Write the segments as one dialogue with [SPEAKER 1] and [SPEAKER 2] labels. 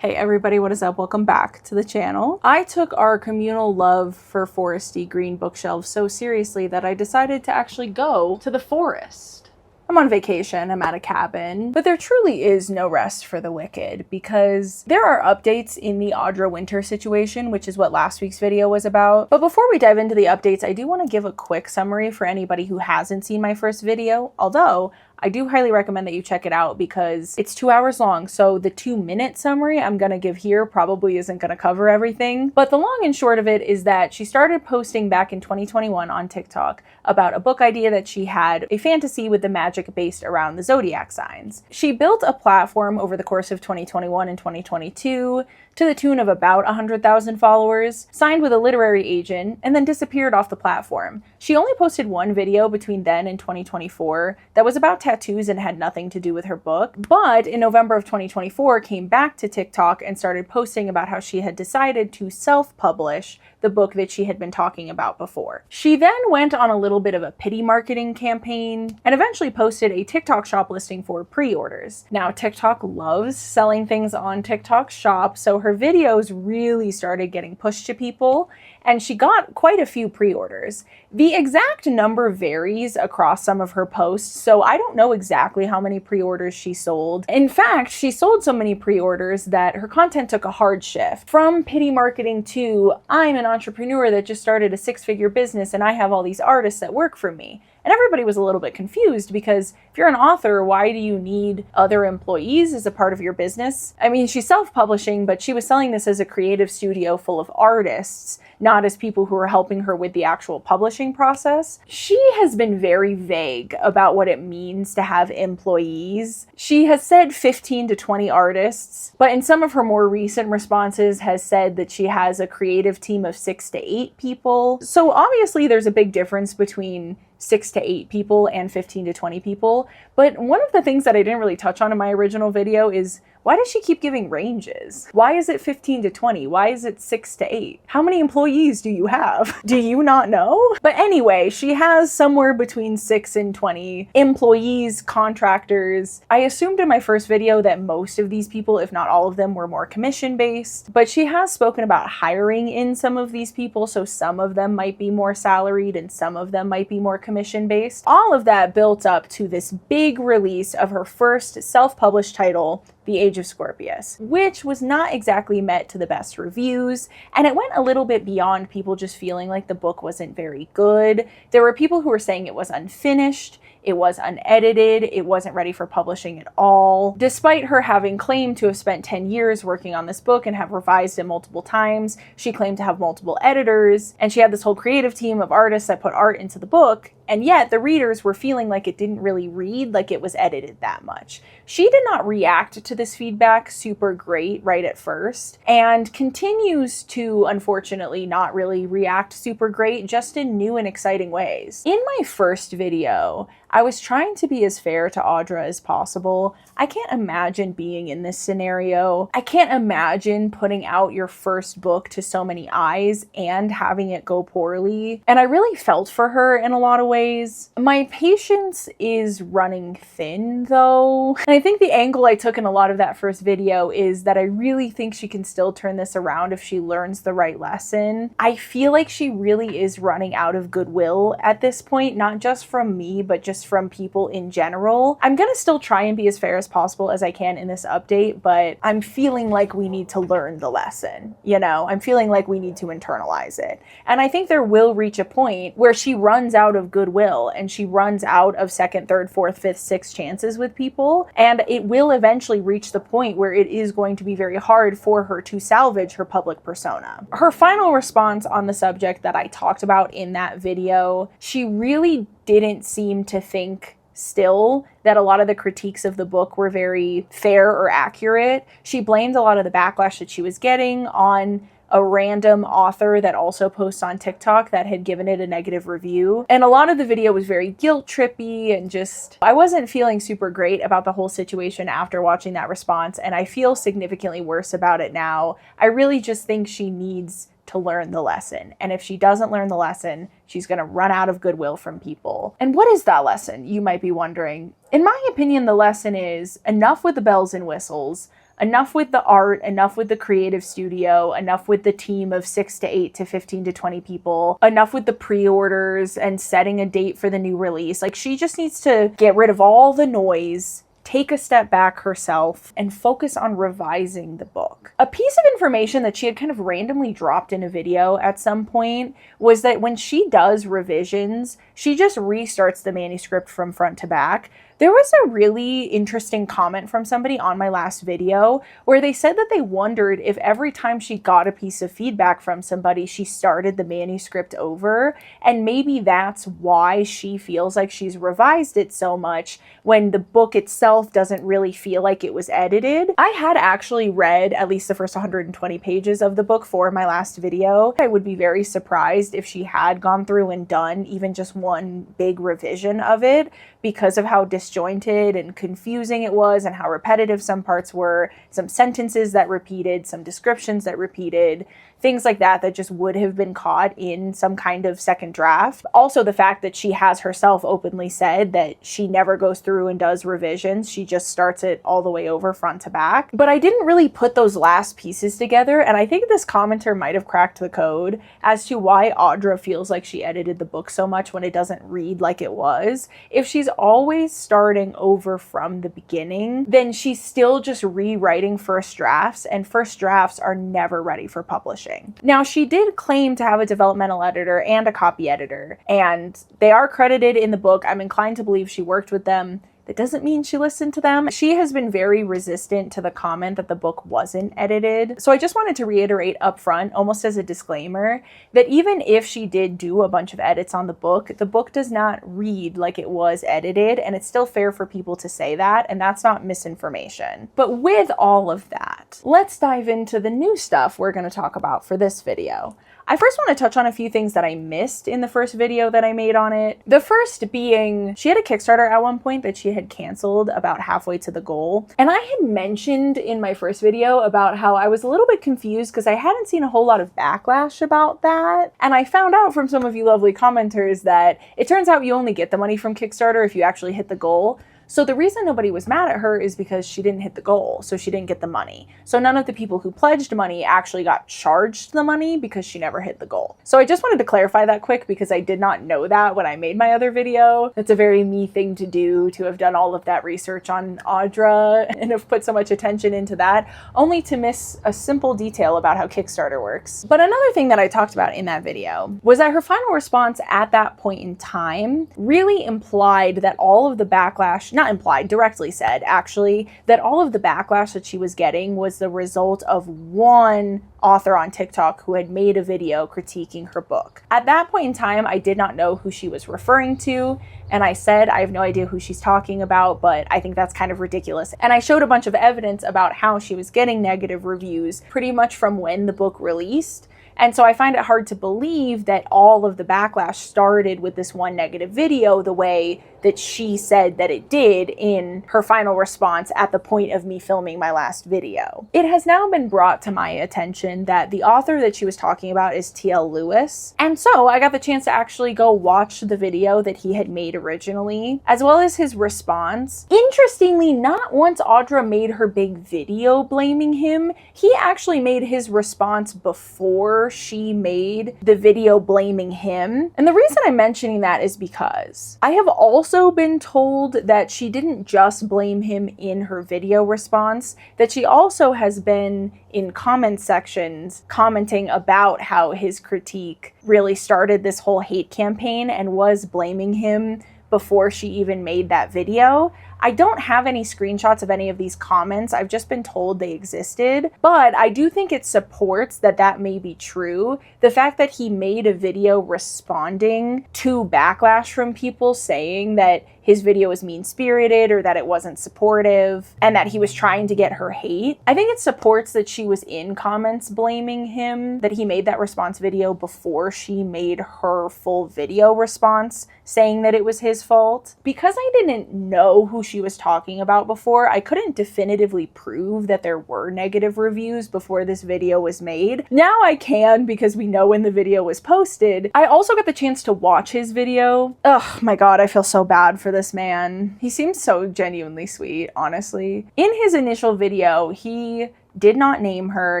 [SPEAKER 1] Hey everybody, what is up? Welcome back to the channel. I took our communal love for foresty green bookshelves so seriously that I decided to actually go to the forest. I'm on vacation, I'm at a cabin, but there truly is no rest for the wicked because there are updates in the Audra winter situation, which is what last week's video was about. But before we dive into the updates, I do want to give a quick summary for anybody who hasn't seen my first video, although I do highly recommend that you check it out because it's 2 hours long, so the 2-minute summary I'm gonna give here probably isn't gonna cover everything. But the long and short of it is that she started posting back in 2021 on TikTok about a book idea that she had, a fantasy with the magic based around the zodiac signs. She built a platform over the course of 2021 and 2022 to the tune of about 100,000 followers, signed with a literary agent, and then disappeared off the platform. She only posted one video between then and 2024 that was about tattoos and had nothing to do with her book, but in November of 2024 came back to TikTok and started posting about how she had decided to self-publish the book that she had been talking about before. She then went on a little bit of a pity marketing campaign and eventually posted a TikTok shop listing for pre-orders. Now, TikTok loves selling things on TikTok shop, so her videos really started getting pushed to people, and she got quite a few pre-orders. The exact number varies across some of her posts, so I don't know exactly how many pre-orders she sold. In fact, she sold so many pre-orders that her content took a hard shift. From pity marketing to, I'm an entrepreneur that just started a 6-figure business and I have all these artists that work for me. And everybody was a little bit confused because if you're an author, why do you need other employees as a part of your business? I mean, she's self-publishing, but she was selling this as a creative studio full of artists, not as people who are helping her with the actual publishing process. She has been very vague about what it means to have employees. She has said 15 to 20 artists, but in some of her more recent responses has said that she has a creative team of 6 to 8 people. So obviously there's a big difference between 6 to 8 people and 15 to 20 people. But one of the things that I didn't really touch on in my original video is, why does she keep giving ranges? Why is it 15 to 20? Why is it 6 to 8? How many employees do you have? Do you not know? But anyway, she has somewhere between 6 and 20 employees, contractors. I assumed in my first video that most of these people, if not all of them, were more commission-based, but she has spoken about hiring in some of these people, so some of them might be more salaried and some of them might be more commission-based. All of that built up to this big release of her first self-published title, The Age of Scorpius, which was not exactly met to the best reviews, and it went a little bit beyond people just feeling like the book wasn't very good. There were people who were saying it was unfinished, it was unedited, it wasn't ready for publishing at all. Despite her having claimed to have spent 10 years working on this book and have revised it multiple times, she claimed to have multiple editors, and she had this whole creative team of artists that put art into the book, and yet the readers were feeling like it didn't really read like it was edited that much. She did not react to this feedback super great right at first, and continues to, unfortunately, not really react super great, just in new and exciting ways. In my first video, I was trying to be as fair to Audra as possible. I can't imagine being in this scenario. I can't imagine putting out your first book to so many eyes and having it go poorly. And I really felt for her in a lot of ways. My patience is running thin though. And I think the angle I took in a lot of that first video is that I really think she can still turn this around if she learns the right lesson. I feel like she really is running out of goodwill at this point, not just from me, but just from people in general. I'm gonna still try and be as fair as possible as I can in this update, but I'm feeling like we need to learn the lesson, you know? I'm feeling like we need to internalize it. And I think there will reach a point where she runs out of goodwill and she runs out of second, third, fourth, fifth, sixth chances with people, and it will eventually reach the point where it is going to be very hard for her to salvage her public persona. Her final response on the subject that I talked about in that video, she really didn't seem to think still that a lot of the critiques of the book were very fair or accurate. She blamed a lot of the backlash that she was getting on a random author that also posts on TikTok that had given it a negative review. And a lot of the video was very guilt trippy and just, I wasn't feeling super great about the whole situation after watching that response, and I feel significantly worse about it now. I really just think she needs to learn the lesson. And if she doesn't learn the lesson, she's gonna run out of goodwill from people. And what is that lesson, you might be wondering? In my opinion, the lesson is enough with the bells and whistles. Enough with the art, enough with the creative studio, enough with the team of 6 to 8 to 15 to 20 people, enough with the pre-orders and setting a date for the new release. Like, she just needs to get rid of all the noise, take a step back herself, and focus on revising the book. A piece of information that she had kind of randomly dropped in a video at some point was that when she does revisions, she just restarts the manuscript from front to back. There was a really interesting comment from somebody on my last video where they said that they wondered if every time she got a piece of feedback from somebody, she started the manuscript over, and maybe that's why she feels like she's revised it so much when the book itself doesn't really feel like it was edited. I had actually read at least the first 120 pages of the book for my last video. I would be very surprised if she had gone through and done even just one big revision of it, because of how disjointed and confusing it was and how repetitive some parts were, some sentences that repeated, some descriptions that repeated, things like that that just would have been caught in some kind of second draft. Also, the fact that she has herself openly said that she never goes through and does revisions. She just starts it all the way over front to back. But I didn't really put those last pieces together, and I think this commenter might have cracked the code as to why Audra feels like she edited the book so much when it doesn't read like it was. If she's always starting over from the beginning, then she's still just rewriting first drafts, and first drafts are never ready for publishing. Now, she did claim to have a developmental editor and a copy editor, and they are credited in the book. I'm inclined to believe she worked with them. That doesn't mean she listened to them. She has been very resistant to the comment that the book wasn't edited. So I just wanted to reiterate up front, almost as a disclaimer, that even if she did do a bunch of edits on the book does not read like it was edited, and it's still fair for people to say that, and that's not misinformation. But with all of that, let's dive into the new stuff we're going to talk about for this video. I first want to touch on a few things that I missed in the first video that I made on it. The first being, she had a Kickstarter at one point that she had canceled about halfway to the goal. And I had mentioned in my first video about how I was a little bit confused because I hadn't seen a whole lot of backlash about that. And I found out from some of you lovely commenters that it turns out you only get the money from Kickstarter if you actually hit the goal. So the reason nobody was mad at her is because she didn't hit the goal, so she didn't get the money. So none of the people who pledged money actually got charged the money because she never hit the goal. So I just wanted to clarify that quick because I did not know that when I made my other video. That's a very me thing to do, to have done all of that research on Audra and have put so much attention into that, only to miss a simple detail about how Kickstarter works. But another thing that I talked about in that video was that her final response at that point in time really implied that all of the backlash, not implied, directly said actually, that all of the backlash that she was getting was the result of one author on TikTok who had made a video critiquing her book. At that point in time, I did not know who she was referring to, and I said, I have no idea who she's talking about, but I think that's kind of ridiculous. And I showed a bunch of evidence about how she was getting negative reviews pretty much from when the book released. And so I find it hard to believe that all of the backlash started with this one negative video the way that she said that it did in her final response at the point of me filming my last video. It has now been brought to my attention that the author that she was talking about is T.L. Lewis. And so I got the chance to actually go watch the video that he had made originally, as well as his response. Interestingly, not once Audra made her big video blaming him, he actually made his response before she made the video blaming him. And the reason I'm mentioning that is because I have also been told that she didn't just blame him in her video response, that she also has been in comment sections commenting about how his critique really started this whole hate campaign and was blaming him before she even made that video. I don't have any screenshots of any of these comments. I've just been told they existed, but I do think it supports that that may be true. The fact that he made a video responding to backlash from people saying that his video was mean-spirited or that it wasn't supportive and that he was trying to get her hate. I think it supports that she was in comments blaming him, that he made that response video before she made her full video response saying that it was his fault. Because I didn't know who she was talking about before. I couldn't definitively prove that there were negative reviews before this video was made. Now I can, because we know when the video was posted. I also got the chance to watch his video. Oh my god, I feel so bad for this man. He seems so genuinely sweet, honestly. In his initial video, he did not name her.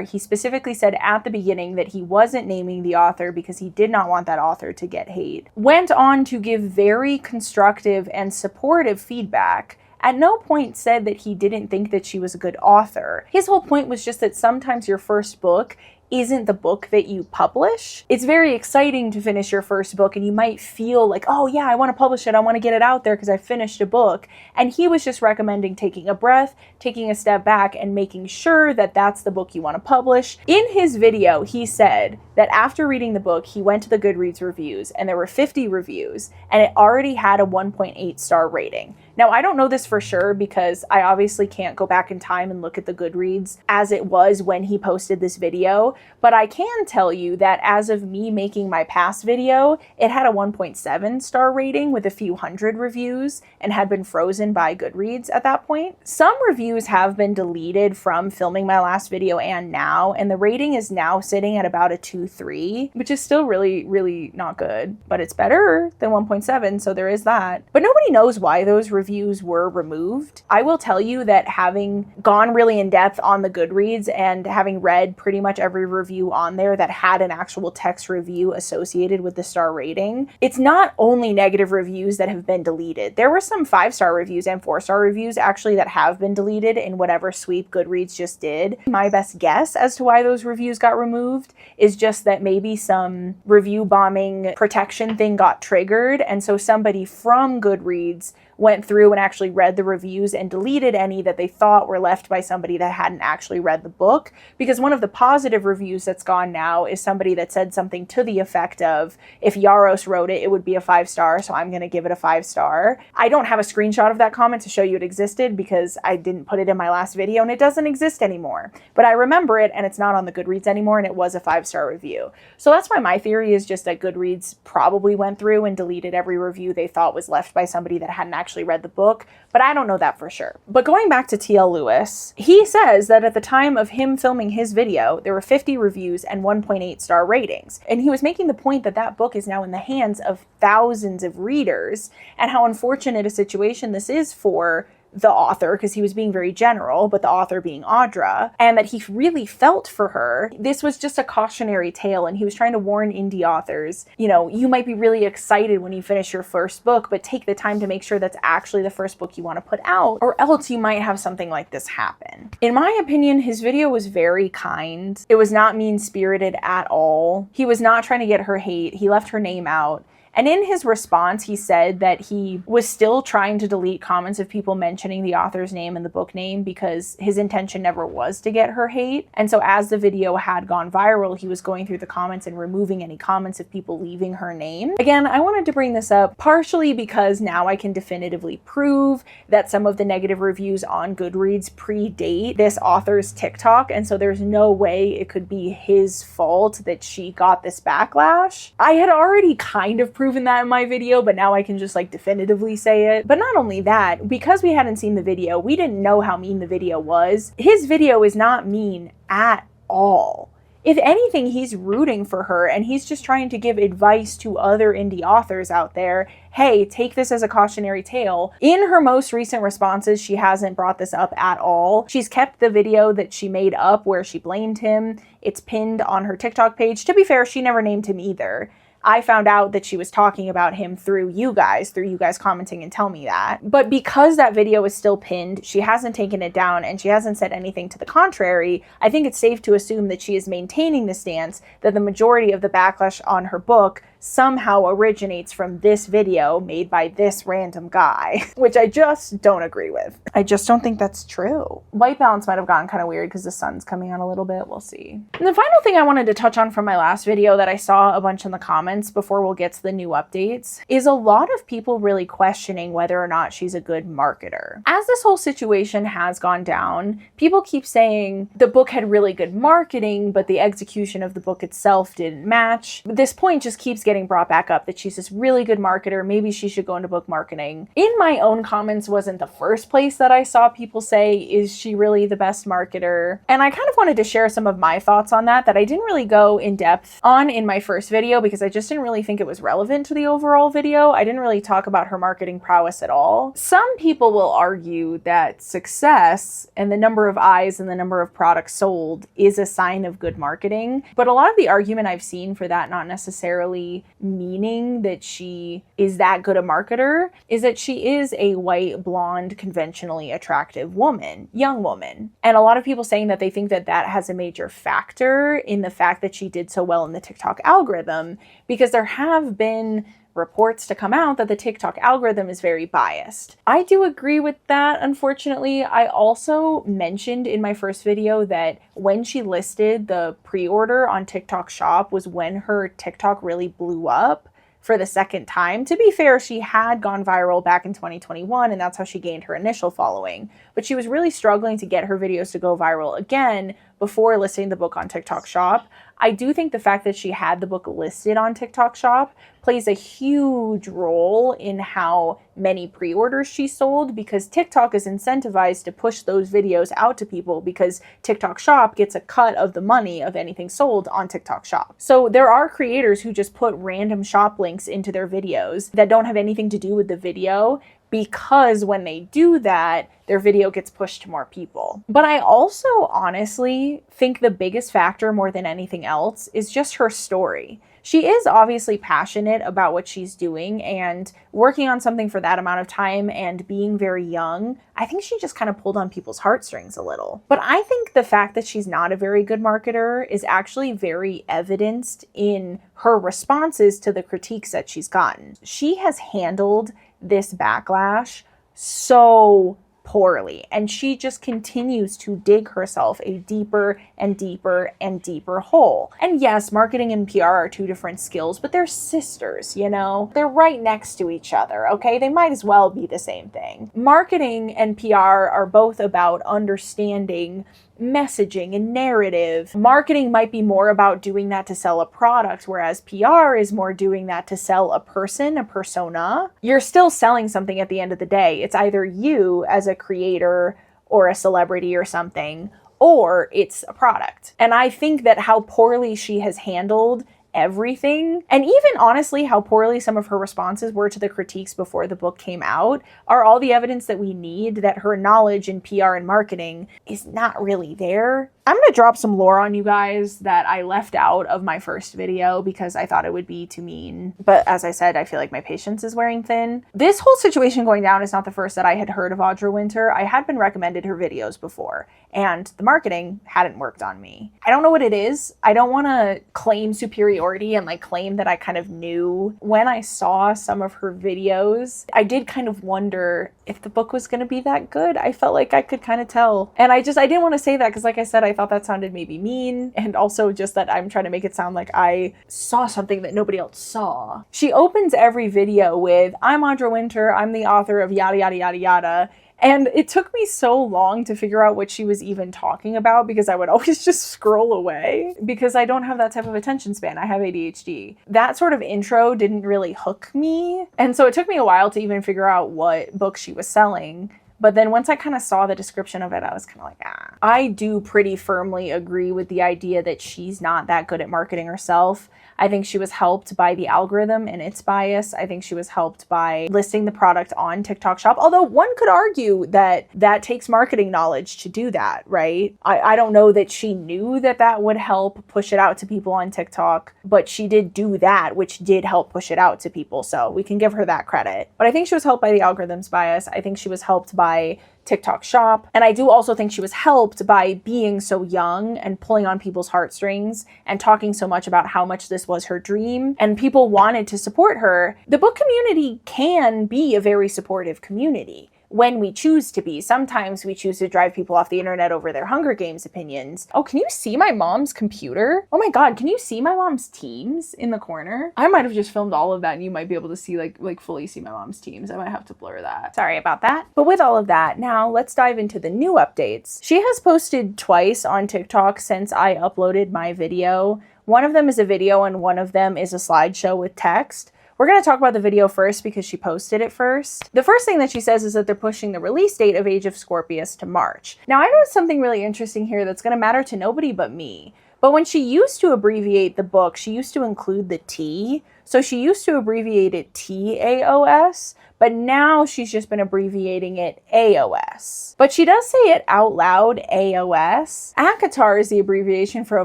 [SPEAKER 1] He specifically said at the beginning that he wasn't naming the author because he did not want that author to get hate. Went on to give very constructive and supportive feedback. At no point said that he didn't think that she was a good author. His whole point was just that sometimes your first book isn't the book that you publish. It's very exciting to finish your first book and you might feel like, oh yeah, I want to publish it. I want to get it out there because I finished a book. And he was just recommending taking a breath, taking a step back, and making sure that that's the book you want to publish. In his video, he said that after reading the book, he went to the Goodreads reviews and there were 50 reviews and it already had a 1.8 star rating. Now, I don't know this for sure because I obviously can't go back in time and look at the Goodreads as it was when he posted this video, but I can tell you that as of me making my past video, it had a 1.7 star rating with a few hundred reviews and had been frozen by Goodreads at that point. Some reviews have been deleted from filming my last video and now, and the rating is now sitting at about a 2.3, which is still really, really not good, but it's better than 1.7, so there is that. But nobody knows why those reviews were removed. I will tell you that having gone really in depth on the Goodreads and having read pretty much every review on there that had an actual text review associated with the star rating, it's not only negative reviews that have been deleted. There were some 5-star reviews and 4-star reviews actually that have been deleted in whatever sweep Goodreads just did. My best guess as to why those reviews got removed is just that maybe some review bombing protection thing got triggered, and so somebody from Goodreads went through and actually read the reviews and deleted any that they thought were left by somebody that hadn't actually read the book. Because one of the positive reviews that's gone now is somebody that said something to the effect of, if Yaros wrote it, it would be a 5-star, so I'm going to give it a 5-star. I don't have a screenshot of that comment to show you it existed because I didn't put it in my last video and it doesn't exist anymore. But I remember it and it's not on the Goodreads anymore and it was a 5-star review. So that's why my theory is just that Goodreads probably went through and deleted every review they thought was left by somebody that hadn't actually read the book, but I don't know that for sure. But going back to T.L. Lewis, he says that at the time of him filming his video, there were 50 reviews and 1.8 star ratings. And he was making the point that that book is now in the hands of thousands of readers and how unfortunate a situation this is for the author, because he was being very general, but the author being Audra, and that he really felt for her. This was just a cautionary tale, and he was trying to warn indie authors, you know, you might be really excited when you finish your first book, but take the time to make sure that's actually the first book you want to put out, or else you might have something like this happen. In my opinion, his video was very kind. It was not mean-spirited at all. He was not trying to get her hate. He left her name out. And in his response, he said that he was still trying to delete comments of people mentioning the author's name and the book name because his intention never was to get her hate. And so as the video had gone viral, he was going through the comments and removing any comments of people leaving her name. Again, I wanted to bring this up partially because now I can definitively prove that some of the negative reviews on Goodreads predate this author's TikTok. And so there's no way it could be his fault that she got this backlash. I had already kind of proven that in my video, but now I can just like definitively say it. But not only that, because we hadn't seen the video, we didn't know how mean the video was. His video is not mean at all. If anything, he's rooting for her and he's just trying to give advice to other indie authors out there. Hey, take this as a cautionary tale. In her most recent responses, she hasn't brought this up at all. She's kept the video that she made up where she blamed him. It's pinned on her TikTok page. To be fair, she never named him either. I found out that she was talking about him through you guys commenting and tell me that. But because that video is still pinned, she hasn't taken it down and she hasn't said anything to the contrary, I think it's safe to assume that she is maintaining the stance that the majority of the backlash on her book somehow originates from this video made by this random guy, which I just don't agree with. I just don't think that's true. White balance might have gotten kind of weird because the sun's coming out a little bit. We'll see. And the final thing I wanted to touch on from my last video that I saw a bunch in the comments before we'll get to the new updates is a lot of people really questioning whether or not she's a good marketer. As this whole situation has gone down, people keep saying the book had really good marketing, but the execution of the book itself didn't match. This point just keeps getting brought back up, that she's this really good marketer. Maybe she should go into book marketing. In my own comments wasn't the first place that I saw people say, is she really the best marketer? And I kind of wanted to share some of my thoughts on that I didn't really go in depth on in my first video because I just didn't really think it was relevant to the overall video. I didn't really talk about her marketing prowess at all. Some people will argue that success and the number of eyes and the number of products sold is a sign of good marketing. But a lot of the argument I've seen for that not necessarily meaning that she is that good a marketer is that she is a white, blonde, conventionally attractive woman, young woman. And a lot of people saying that they think that that has a major factor in the fact that she did so well in the TikTok algorithm, because there have been reports to come out that the TikTok algorithm is very biased. I do agree with that, unfortunately. I also mentioned in my first video that when she listed the pre-order on TikTok Shop was when her TikTok really blew up for the second time. To be fair, she had gone viral back in 2021, and that's how she gained her initial following. But she was really struggling to get her videos to go viral again before listing the book on TikTok Shop. I do think the fact that she had the book listed on TikTok Shop plays a huge role in how many pre-orders she sold, because TikTok is incentivized to push those videos out to people because TikTok Shop gets a cut of the money of anything sold on TikTok Shop. So there are creators who just put random shop links into their videos that don't have anything to do with the video, because when they do that, their video gets pushed to more people. But I also honestly think the biggest factor more than anything else is just her story. She is obviously passionate about what she's doing, and working on something for that amount of time and being very young, I think she just kind of pulled on people's heartstrings a little. But I think the fact that she's not a very good marketer is actually very evidenced in her responses to the critiques that she's gotten. She has handled this backlash so poorly, and she just continues to dig herself a deeper and deeper and deeper hole. And yes, marketing and PR are two different skills, but they're sisters, you know? They're right next to each other, okay? They might as well be the same thing. Marketing and PR are both about understanding messaging and narrative. Marketing might be more about doing that to sell a product, whereas PR is more doing that to sell a person, a persona. You're still selling something at the end of the day. It's either you as a creator or a celebrity or something, or it's a product. And I think that how poorly she has handled everything, and even honestly how poorly some of her responses were to the critiques before the book came out, are all the evidence that we need that her knowledge in PR and marketing is not really there. I'm gonna drop some lore on you guys that I left out of my first video because I thought it would be too mean. But as I said, I feel like my patience is wearing thin. This whole situation going down is not the first that I had heard of Audra Winter. I had been recommended her videos before, and the marketing hadn't worked on me. I don't know what it is. I don't want to claim superiority and like claim that I kind of knew. When I saw some of her videos, I did kind of wonder if the book was going to be that good. I felt like I could kind of tell. And I didn't want to say that because, like I said, I thought that sounded maybe mean, and also just that I'm trying to make it sound like I saw something that nobody else saw. She opens every video with, "I'm Audra Winter, I'm the author of yada yada yada yada." And it took me so long to figure out what she was even talking about because I would always just scroll away because I don't have that type of attention span. I have ADHD. That sort of intro didn't really hook me. And so it took me a while to even figure out what book she was selling. But then once I kind of saw the description of it, I was kind of like, ah. I do pretty firmly agree with the idea that she's not that good at marketing herself. I think she was helped by the algorithm and its bias. I think she was helped by listing the product on TikTok Shop. Although one could argue that that takes marketing knowledge to do that, right? I don't know that she knew that that would help push it out to people on TikTok, but she did do that, which did help push it out to people. So we can give her that credit. But I think she was helped by the algorithm's bias. I think she was helped by TikTok Shop. And I do also think she was helped by being so young and pulling on people's heartstrings and talking so much about how much this was her dream and people wanted to support her. The book community can be a very supportive community. when we choose to be. Sometimes we choose to drive people off the internet over their Hunger Games opinions. Oh, can you see my mom's computer? Oh my God, can you see my mom's Teams in the corner? I might have just filmed all of that and you might be able to see like fully see my mom's Teams. I might have to blur that. Sorry about that. But with all of that, now let's dive into the new updates. She has posted twice on TikTok since I uploaded my video. One of them is a video and one of them is a slideshow with text. We're going to talk about the video first because she posted it first. The first thing that she says is that they're pushing the release date of Age of Scorpius to March. Now, I noticed something really interesting here that's going to matter to nobody but me. But when she used to abbreviate the book, she used to include the T. So she used to abbreviate it TAOS, but now she's just been abbreviating it AOS. But she does say it out loud, AOS. ACOTAR is the abbreviation for A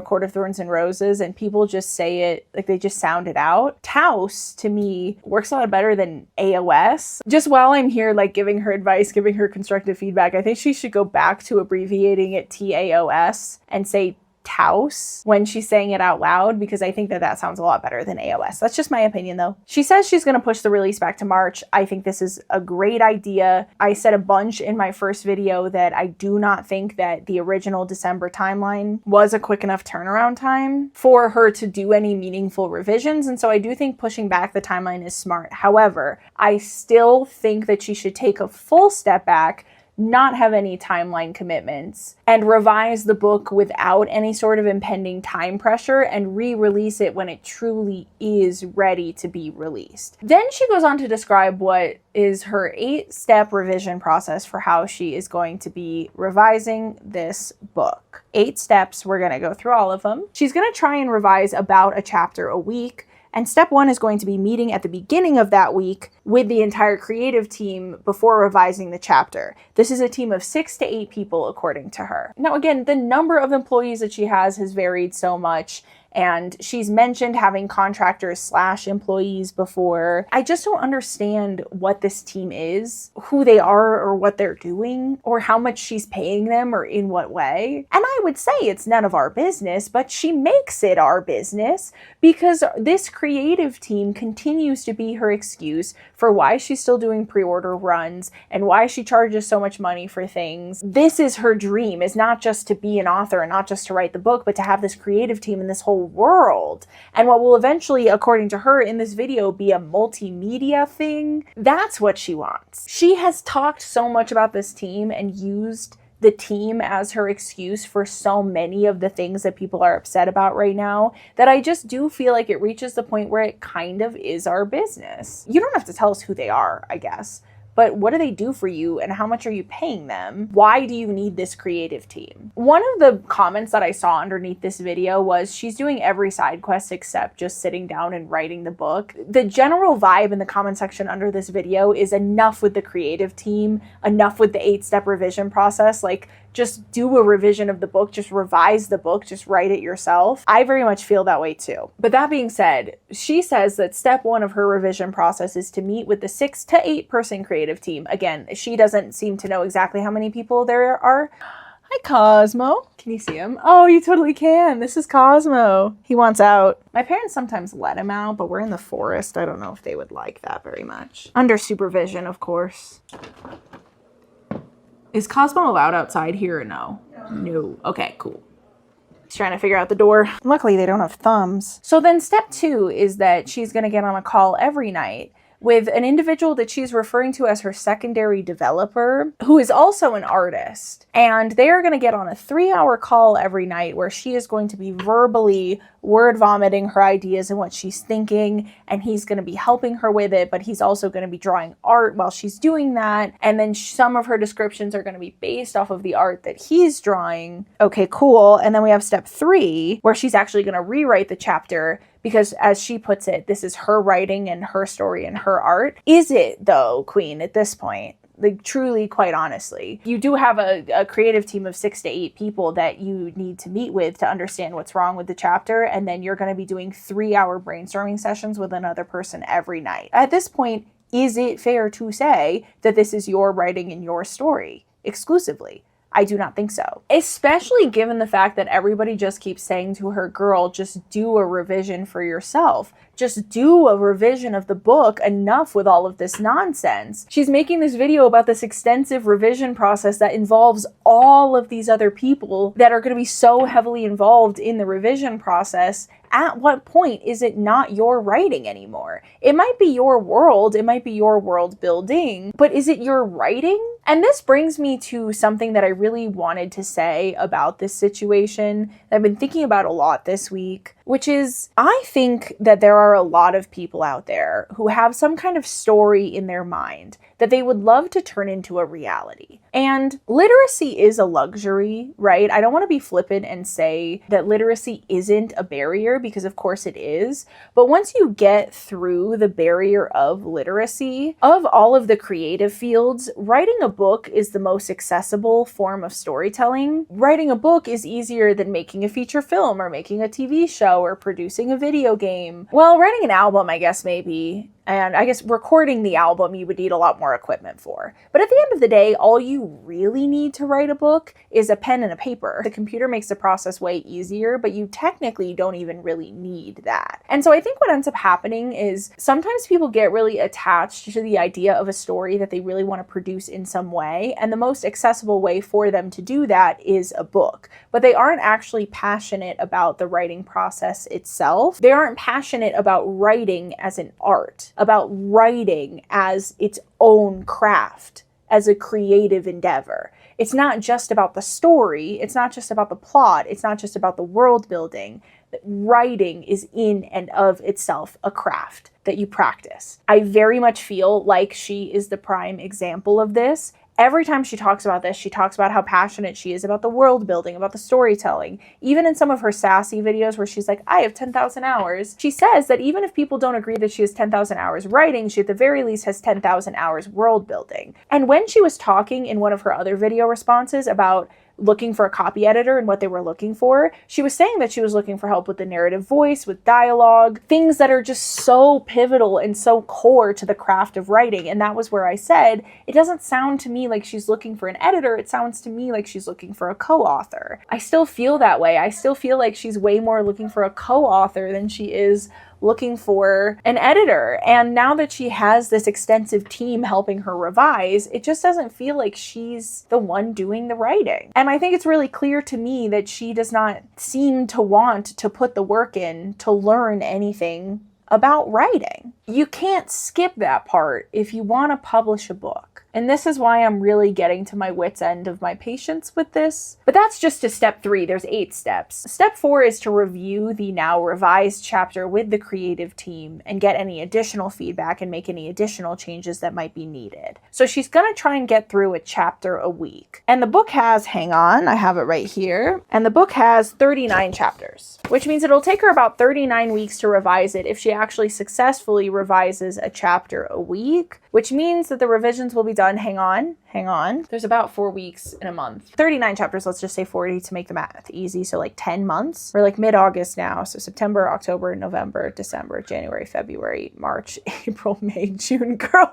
[SPEAKER 1] Court of Thorns and Roses, and people just say it, like they just sound it out. TAOS, to me, works a lot better than AOS. Just while I'm here, like giving her advice, giving her constructive feedback, I think she should go back to abbreviating it TAOS and say Taos when she's saying it out loud, because I think that that sounds a lot better than AOS. That's just my opinion though. She says she's going to push the release back to March. I think this is a great idea. I said a bunch in my first video that I do not think that the original December timeline was a quick enough turnaround time for her to do any meaningful revisions, and so I do think pushing back the timeline is smart. However, I still think that she should take a full step back, not have any timeline commitments, and revise the book without any sort of impending time pressure and re-release it when it truly is ready to be released. Then she goes on to describe what is her 8-step revision process for how she is going to be revising this book. 8 steps, we're going to go through all of them. She's going to try and revise about a chapter a week. And step 1 is going to be meeting at the beginning of that week with the entire creative team before revising the chapter. This is a team of 6 to 8 people, according to her. Now, again, the number of employees that she has varied so much, and she's mentioned having contractors / employees before. I just don't understand what this team is, who they are or what they're doing, or how much she's paying them or in what way. And I would say it's none of our business, but she makes it our business because this creative team continues to be her excuse for why she's still doing pre-order runs and why she charges so much money for things. This is her dream, is not just to be an author and not just to write the book, but to have this creative team and this whole world. And what will eventually, according to her in this video, be a multimedia thing, that's what she wants. She has talked so much about this team and used the team as her excuse for so many of the things that people are upset about right now that I just do feel like it reaches the point where it kind of is our business. You don't have to tell us who they are, I guess. But what do they do for you and how much are you paying them? Why do you need this creative team? One of the comments that I saw underneath this video was she's doing every side quest except just sitting down and writing the book. The general vibe in the comment section under this video is enough with the creative team, enough with the 8-step revision process. Like, just do a revision of the book, just revise the book, just write it yourself. I very much feel that way too. But that being said, she says that step 1 of her revision process is to meet with the 6 to 8 person creative team. Again, she doesn't seem to know exactly how many people there are. Hi, Cosmo. Can you see him? Oh, you totally can. This is Cosmo. He wants out. My parents sometimes let him out, but we're in the forest. I don't know if they would like that very much. Under supervision, of course. Is Cosmo allowed outside here or no? No. Okay, cool. He's trying to figure out the door. Luckily, they don't have thumbs. So then step 2 is that she's going to get on a call every night with an individual that she's referring to as her secondary developer, who is also an artist. And they are going to get on a 3-hour call every night where she is going to be verbally word vomiting her ideas and what she's thinking, and he's going to be helping her with it, but he's also going to be drawing art while she's doing that. And then some of her descriptions are going to be based off of the art that he's drawing. Okay, cool. And then we have step 3, where she's actually going to rewrite the chapter because, as she puts it, this is her writing and her story and her art. Is it though, Queen, at this point? Like, truly, quite honestly, you do have a creative team of 6 to 8 people that you need to meet with to understand what's wrong with the chapter. And then you're going to be doing 3-hour brainstorming sessions with another person every night. At this point, is it fair to say that this is your writing and your story exclusively? I do not think so. Especially given the fact that everybody just keeps saying to her, girl, just do a revision for yourself. Just do a revision of the book. Enough with all of this nonsense. She's making this video about this extensive revision process that involves all of these other people that are going to be so heavily involved in the revision process. At what point is it not your writing anymore? It might be your world, it might be your world building, but is it your writing? And this brings me to something that I really wanted to say about this situation that I've been thinking about a lot this week, which is I think that there are a lot of people out there who have some kind of story in their mind that they would love to turn into a reality. And literacy is a luxury, right? I don't want to be flippant and say that literacy isn't a barrier, because of course it is. But once you get through the barrier of literacy, of all of the creative fields, writing a book is the most accessible form of storytelling. Writing a book is easier than making a feature film or making a TV show or producing a video game. Well, writing an album, I guess maybe. And I guess recording the album you would need a lot more equipment for. But at the end of the day, all you really need to write a book is a pen and a paper. The computer makes the process way easier, but you technically don't even really need that. And so I think what ends up happening is sometimes people get really attached to the idea of a story that they really want to produce in some way. And the most accessible way for them to do that is a book. But they aren't actually passionate about the writing process itself. They aren't passionate about writing as an art, about writing as its own craft, as a creative endeavor. It's not just about the story, it's not just about the plot, it's not just about the world building. Writing is in and of itself a craft that you practice. I very much feel like she is the prime example of this. Every time she talks about this, she talks about how passionate she is about the world building, about the storytelling. Even in some of her sassy videos where she's like, I have 10,000 hours. She says that even if people don't agree that she has 10,000 hours writing, she at the very least has 10,000 hours world building. And when she was talking in one of her other video responses about looking for a copy editor and what they were looking for, she was saying that she was looking for help with the narrative voice, with dialogue, things that are just so pivotal and so core to the craft of writing. And that was where I said, it doesn't sound to me like she's looking for an editor. It sounds to me like she's looking for a co-author. I still feel that way. I still feel like she's way more looking for a co-author than she is looking for an editor. And now that she has this extensive team helping her revise, it just doesn't feel like she's the one doing the writing. And I think it's really clear to me that she does not seem to want to put the work in to learn anything about writing. You can't skip that part if you want to publish a book. And this is why I'm really getting to my wit's end of my patience with this. But that's just to step 3. There's 8 steps. Step 4 is to review the now revised chapter with the creative team and get any additional feedback and make any additional changes that might be needed. So she's going to try and get through a chapter a week. And the book has, hang on, I have it right here. And the book has 39 chapters, which means it'll take her about 39 weeks to revise it if she actually successfully revises a chapter a week, which means that the revisions will be done, hang on, there's about 4 weeks in a month. 39 chapters, let's just say 40 to make the math easy, so like 10 months. We're like mid-August now, so September, October, November, December, January, February, March, April, May, June, girl.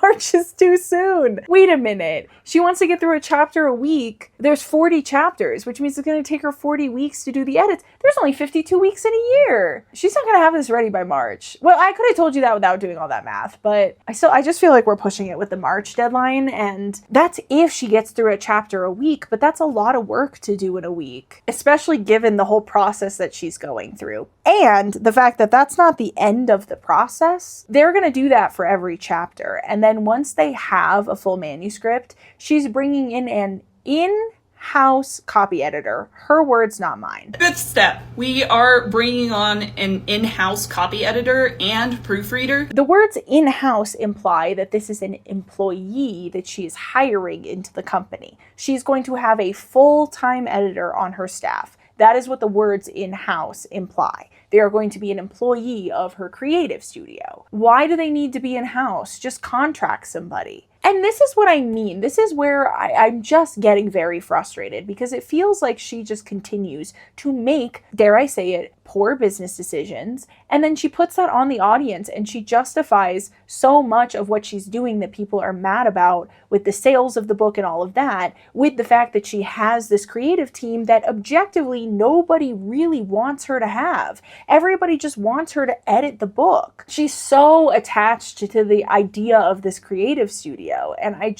[SPEAKER 1] March is too soon. Wait a minute. She wants to get through a chapter a week. There's 40 chapters, which means it's going to take her 40 weeks to do the edits. There's only 52 weeks in a year. She's not going to have this ready by March. Well, I could have told you that without doing all that math, but I just feel like we're pushing it with the March deadline, and that's if she gets through a chapter a week, but that's a lot of work to do in a week, especially given the whole process that she's going through. And the fact that that's not the end of the process. They're going to do that for every chapter. And then once they have a full manuscript, she's bringing in an in-house copy editor. Her words, not mine.
[SPEAKER 2] 5th step, we are bringing on an in-house copy editor and proofreader.
[SPEAKER 1] The words in-house imply that this is an employee that she is hiring into the company. She's going to have a full-time editor on her staff. That is what the words in-house imply. They are going to be an employee of her creative studio. Why do they need to be in-house? Just contract somebody. And this is what I mean. This is where I'm just getting very frustrated, because it feels like she just continues to make, dare I say it, poor business decisions. And then she puts that on the audience and she justifies so much of what she's doing that people are mad about with the sales of the book and all of that, with the fact that she has this creative team that objectively nobody really wants her to have. Everybody just wants her to edit the book. She's so attached to the idea of this creative studio, and I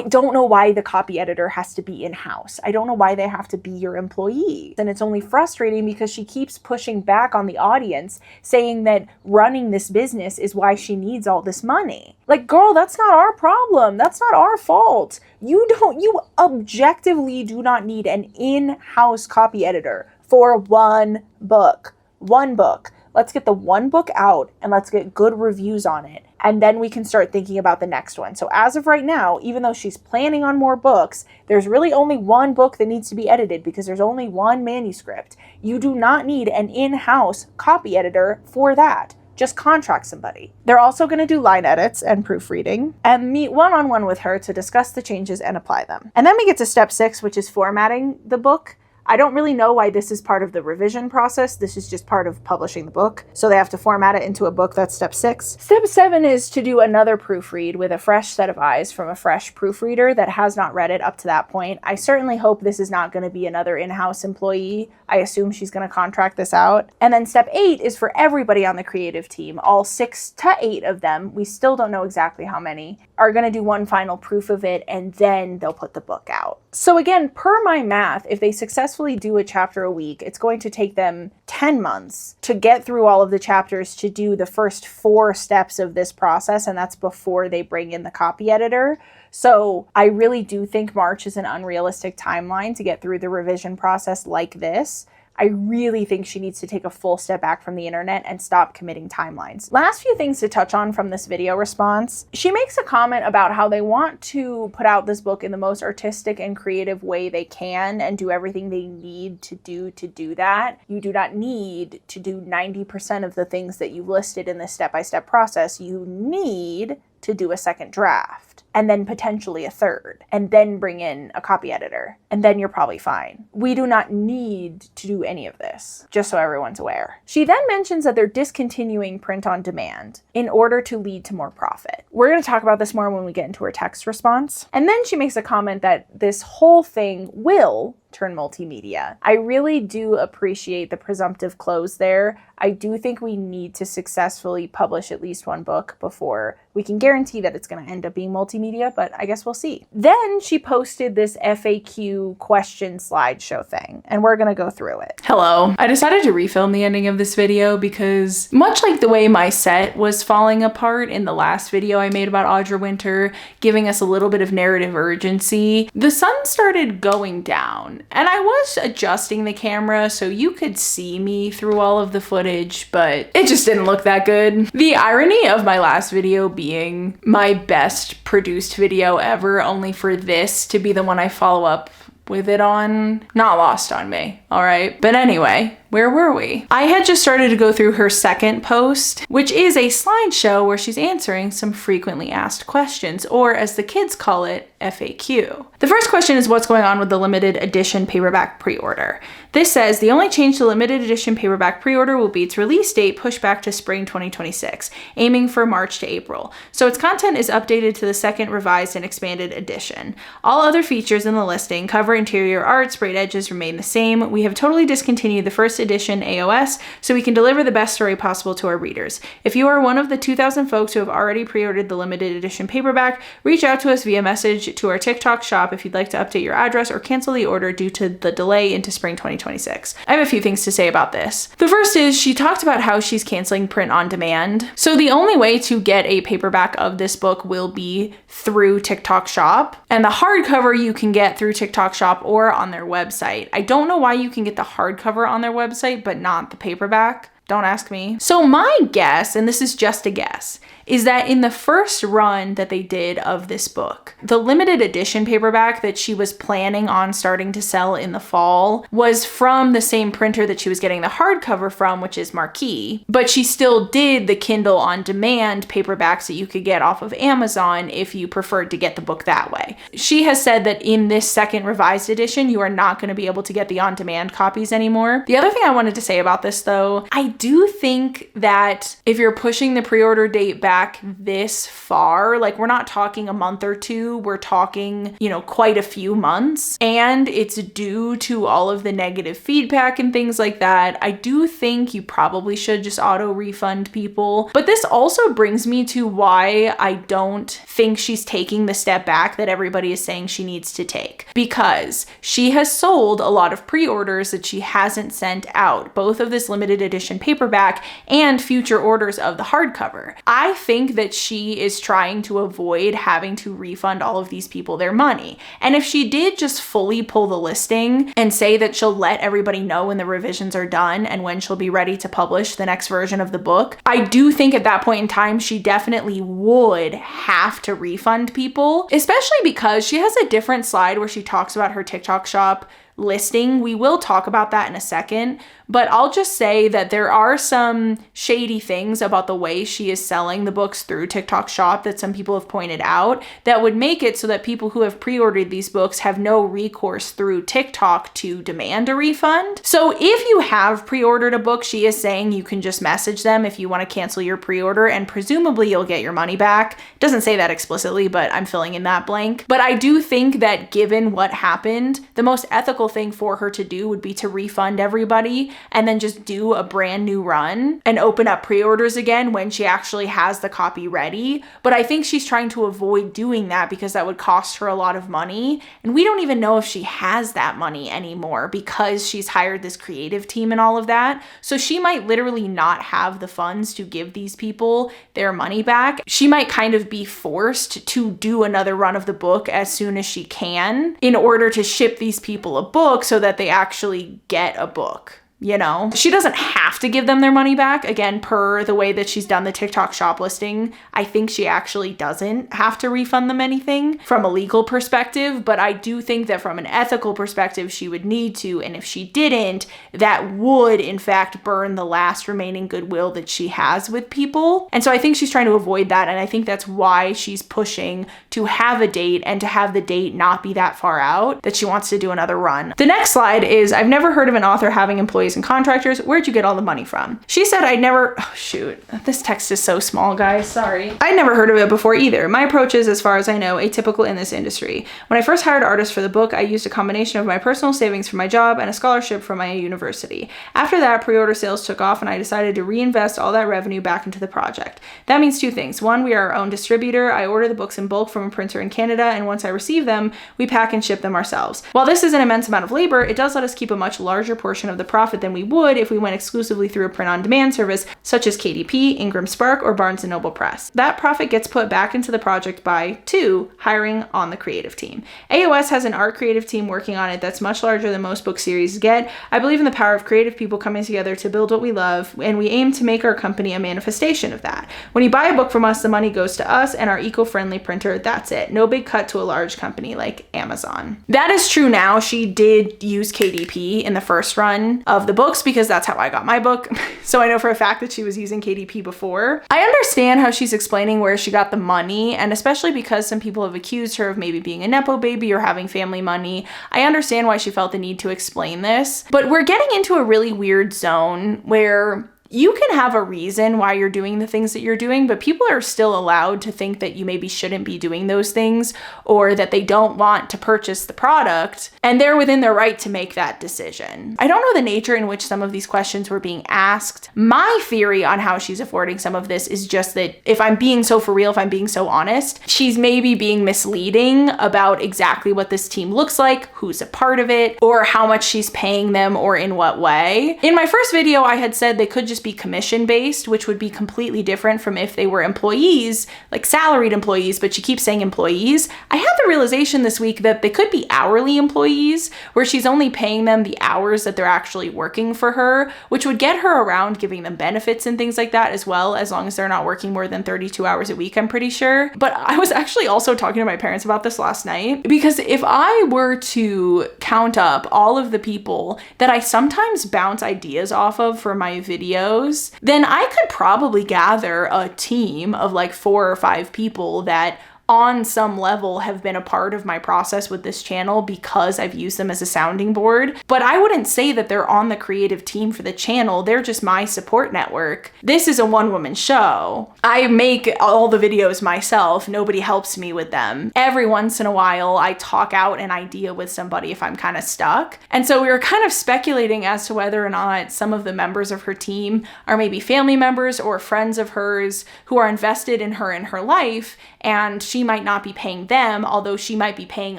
[SPEAKER 1] don't know why the copy editor has to be in-house. I don't know why they have to be your employee. And it's only frustrating because she keeps pushing back on the audience, saying that running this business is why she needs all this money. Like, girl, that's not our problem. That's not our fault. You objectively do not need an in-house copy editor for one book. One book. Let's get the one book out and let's get good reviews on it. And then we can start thinking about the next one. So as of right now, even though she's planning on more books, there's really only one book that needs to be edited because there's only one manuscript. You do not need an in-house copy editor for that. Just contract somebody. They're also going to do line edits and proofreading and meet one-on-one with her to discuss the changes and apply them. And then we get to step 6, which is formatting the book. I don't really know why this is part of the revision process. This is just part of publishing the book. So they have to format it into a book. That's step 6. Step 7 is to do another proofread with a fresh set of eyes from a fresh proofreader that has not read it up to that point. I certainly hope this is not going to be another in-house employee. I assume she's going to contract this out. And then step 8 is for everybody on the creative team. All 6 to 8 of them, we still don't know exactly how many, are going to do one final proof of it, and then they'll put the book out. So again, per my math, if they successfully do a chapter a week, it's going to take them 10 months to get through all of the chapters to do the first 4 steps of this process, and that's before they bring in the copy editor. So I really do think March is an unrealistic timeline to get through the revision process like this. I really think she needs to take a full step back from the internet and stop committing timelines. Last few things to touch on from this video response. She makes a comment about how they want to put out this book in the most artistic and creative way they can and do everything they need to do that. You do not need to do 90% of the things that you've listed in this step-by-step process. You need to do a second draft, and then potentially a third, and then bring in a copy editor, and then you're probably fine. We do not need to do any of this, just so everyone's aware. She then mentions that they're discontinuing print on demand in order to lead to more profit. We're going to talk about this more when we get into her text response. And then she makes a comment that this whole thing will turn multimedia. I really do appreciate the presumptive close there. I do think we need to successfully publish at least one book before we can guarantee that it's going to end up being multimedia, but I guess we'll see. Then she posted this FAQ question slideshow thing, and we're going to go through it.
[SPEAKER 2] Hello. I decided to refilm the ending of this video because much like the way my set was falling apart in the last video I made about Audra Winter, giving us a little bit of narrative urgency, the sun started going down. And I was adjusting the camera so you could see me through all of the footage, but it just didn't look that good. The irony of my last video being my best produced video ever, only for this to be the one I follow up with it on, not lost on me, all right? But anyway, where were we? I had just started to go through her second post, which is a slideshow where she's answering some frequently asked questions, or as the kids call it, FAQ. The first question is what's going on with the limited edition paperback pre-order. This says the only change to limited edition paperback pre-order will be its release date pushed back to spring 2026, aiming for March to April. So its content is updated to the second revised and expanded edition. All other features in the listing, cover, interior art, sprayed edges remain the same. We have totally discontinued the first edition AOS so we can deliver the best story possible to our readers. If you are one of the 2,000 folks who have already pre-ordered the limited edition paperback, reach out to us via message to our TikTok shop if you'd like to update your address or cancel the order due to the delay into spring 2026. I have a few things to say about this. The first is she talked about how she's canceling print on demand. So the only way to get a paperback of this book will be through TikTok shop, and the hardcover you can get through TikTok shop or on their website. I don't know why you can get the hardcover on their website but not the paperback. Don't ask me. So my guess, and this is just a guess, is that in the first run that they did of this book, the limited edition paperback that she was planning on starting to sell in the fall was from the same printer that she was getting the hardcover from, which is Marquee, but she still did the Kindle on demand paperbacks that you could get off of Amazon if you preferred to get the book that way. She has said that in this second revised edition, you are not going to be able to get the on-demand copies anymore. The other thing I wanted to say about this though, I do think that if you're pushing the pre-order date back this far, like we're not talking a month or two, we're talking, you know, quite a few months, and it's due to all of the negative feedback and things like that, I do think you probably should just auto refund people. But this also brings me to why I don't think she's taking the step back that everybody is saying she needs to take, because she has sold a lot of pre-orders that she hasn't sent out, both of this limited edition paperback and future orders of the hardcover. I think that she is trying to avoid having to refund all of these people their money. And if she did just fully pull the listing and say that she'll let everybody know when the revisions are done and when she'll be ready to publish the next version of the book, I do think at that point in time, she definitely would have to refund people, especially because she has a different slide where she talks about her TikTok shop listing. We will talk about that in a second, but I'll just say that there are some shady things about the way she is selling the books through TikTok shop that some people have pointed out that would make it so that people who have pre-ordered these books have no recourse through TikTok to demand a refund. So if you have pre-ordered a book, she is saying you can just message them if you want to cancel your pre-order, and presumably you'll get your money back. It doesn't say that explicitly, but I'm filling in that blank. But I do think that given what happened, the most ethical thing for her to do would be to refund everybody and then just do a brand new run and open up pre-orders again when she actually has the copy ready. But I think she's trying to avoid doing that because that would cost her a lot of money. And we don't even know if she has that money anymore because she's hired this creative team and all of that. So she might literally not have the funds to give these people their money back. She might kind of be forced to do another run of the book as soon as she can in order to ship these people a book so that they actually get a book. You know, she doesn't have to give them their money back. Again, per the way that she's done the TikTok shop listing, I think she actually doesn't have to refund them anything from a legal perspective, but I do think that from an ethical perspective, she would need to. And if she didn't, that would in fact burn the last remaining goodwill that she has with people. And so I think she's trying to avoid that. And I think that's why she's pushing to have a date and to have the date not be that far out, that she wants to do another run. The next slide is, I've never heard of an author having employees and contractors. Where'd you get all the money from? She said, oh shoot, this text is so small, guys, sorry. I'd never heard of it before either. My approach is, as far as I know, atypical in this industry. When I first hired artists for the book, I used a combination of my personal savings from my job and a scholarship from my university. After that, pre-order sales took off and I decided to reinvest all that revenue back into the project. That means two things. One, we are our own distributor. I order the books in bulk from a printer in Canada, and once I receive them, we pack and ship them ourselves. While this is an immense amount of labor, it does let us keep a much larger portion of the profit than we would if we went exclusively through a print-on-demand service such as KDP, Ingram Spark, or Barnes & Noble Press. That profit gets put back into the project by 2, hiring on the creative team. AOS has an art creative team working on it that's much larger than most book series get. I believe in the power of creative people coming together to build what we love, and we aim to make our company a manifestation of that. When you buy a book from us, the money goes to us and our eco-friendly printer. That's it. No big cut to a large company like Amazon. That is true now. She did use KDP in the first run of the books because that's how I got my book. So I know for a fact that she was using KDP before. I understand how she's explaining where she got the money, and especially because some people have accused her of maybe being a Nepo baby or having family money. I understand why she felt the need to explain this, but we're getting into a really weird zone where you can have a reason why you're doing the things that you're doing, but people are still allowed to think that you maybe shouldn't be doing those things or that they don't want to purchase the product, and they're within their right to make that decision. I don't know the nature in which some of these questions were being asked. My theory on how she's affording some of this is just that if I'm being so for real, if I'm being so honest, she's maybe being misleading about exactly what this team looks like, who's a part of it, or how much she's paying them or in what way. In my first video, I had said they could just be commission based, which would be completely different from if they were employees, like salaried employees, but she keeps saying employees. I had the realization this week that they could be hourly employees, where she's only paying them the hours that they're actually working for her, which would get her around giving them benefits and things like that as well, as long as they're not working more than 32 hours a week, I'm pretty sure. But I was actually also talking to my parents about this last night, because if I were to count up all of the people that I sometimes bounce ideas off of for my videos, then I could probably gather a team of like 4 or 5 people that on some level have been a part of my process with this channel because I've used them as a sounding board. But I wouldn't say that they're on the creative team for the channel. They're just my support network. This is a one-woman show. I make all the videos myself. Nobody helps me with them. Every once in a while, I talk out an idea with somebody if I'm kind of stuck. And so we were kind of speculating as to whether or not some of the members of her team are maybe family members or friends of hers who are invested in her life, and she might not be paying them, although she might be paying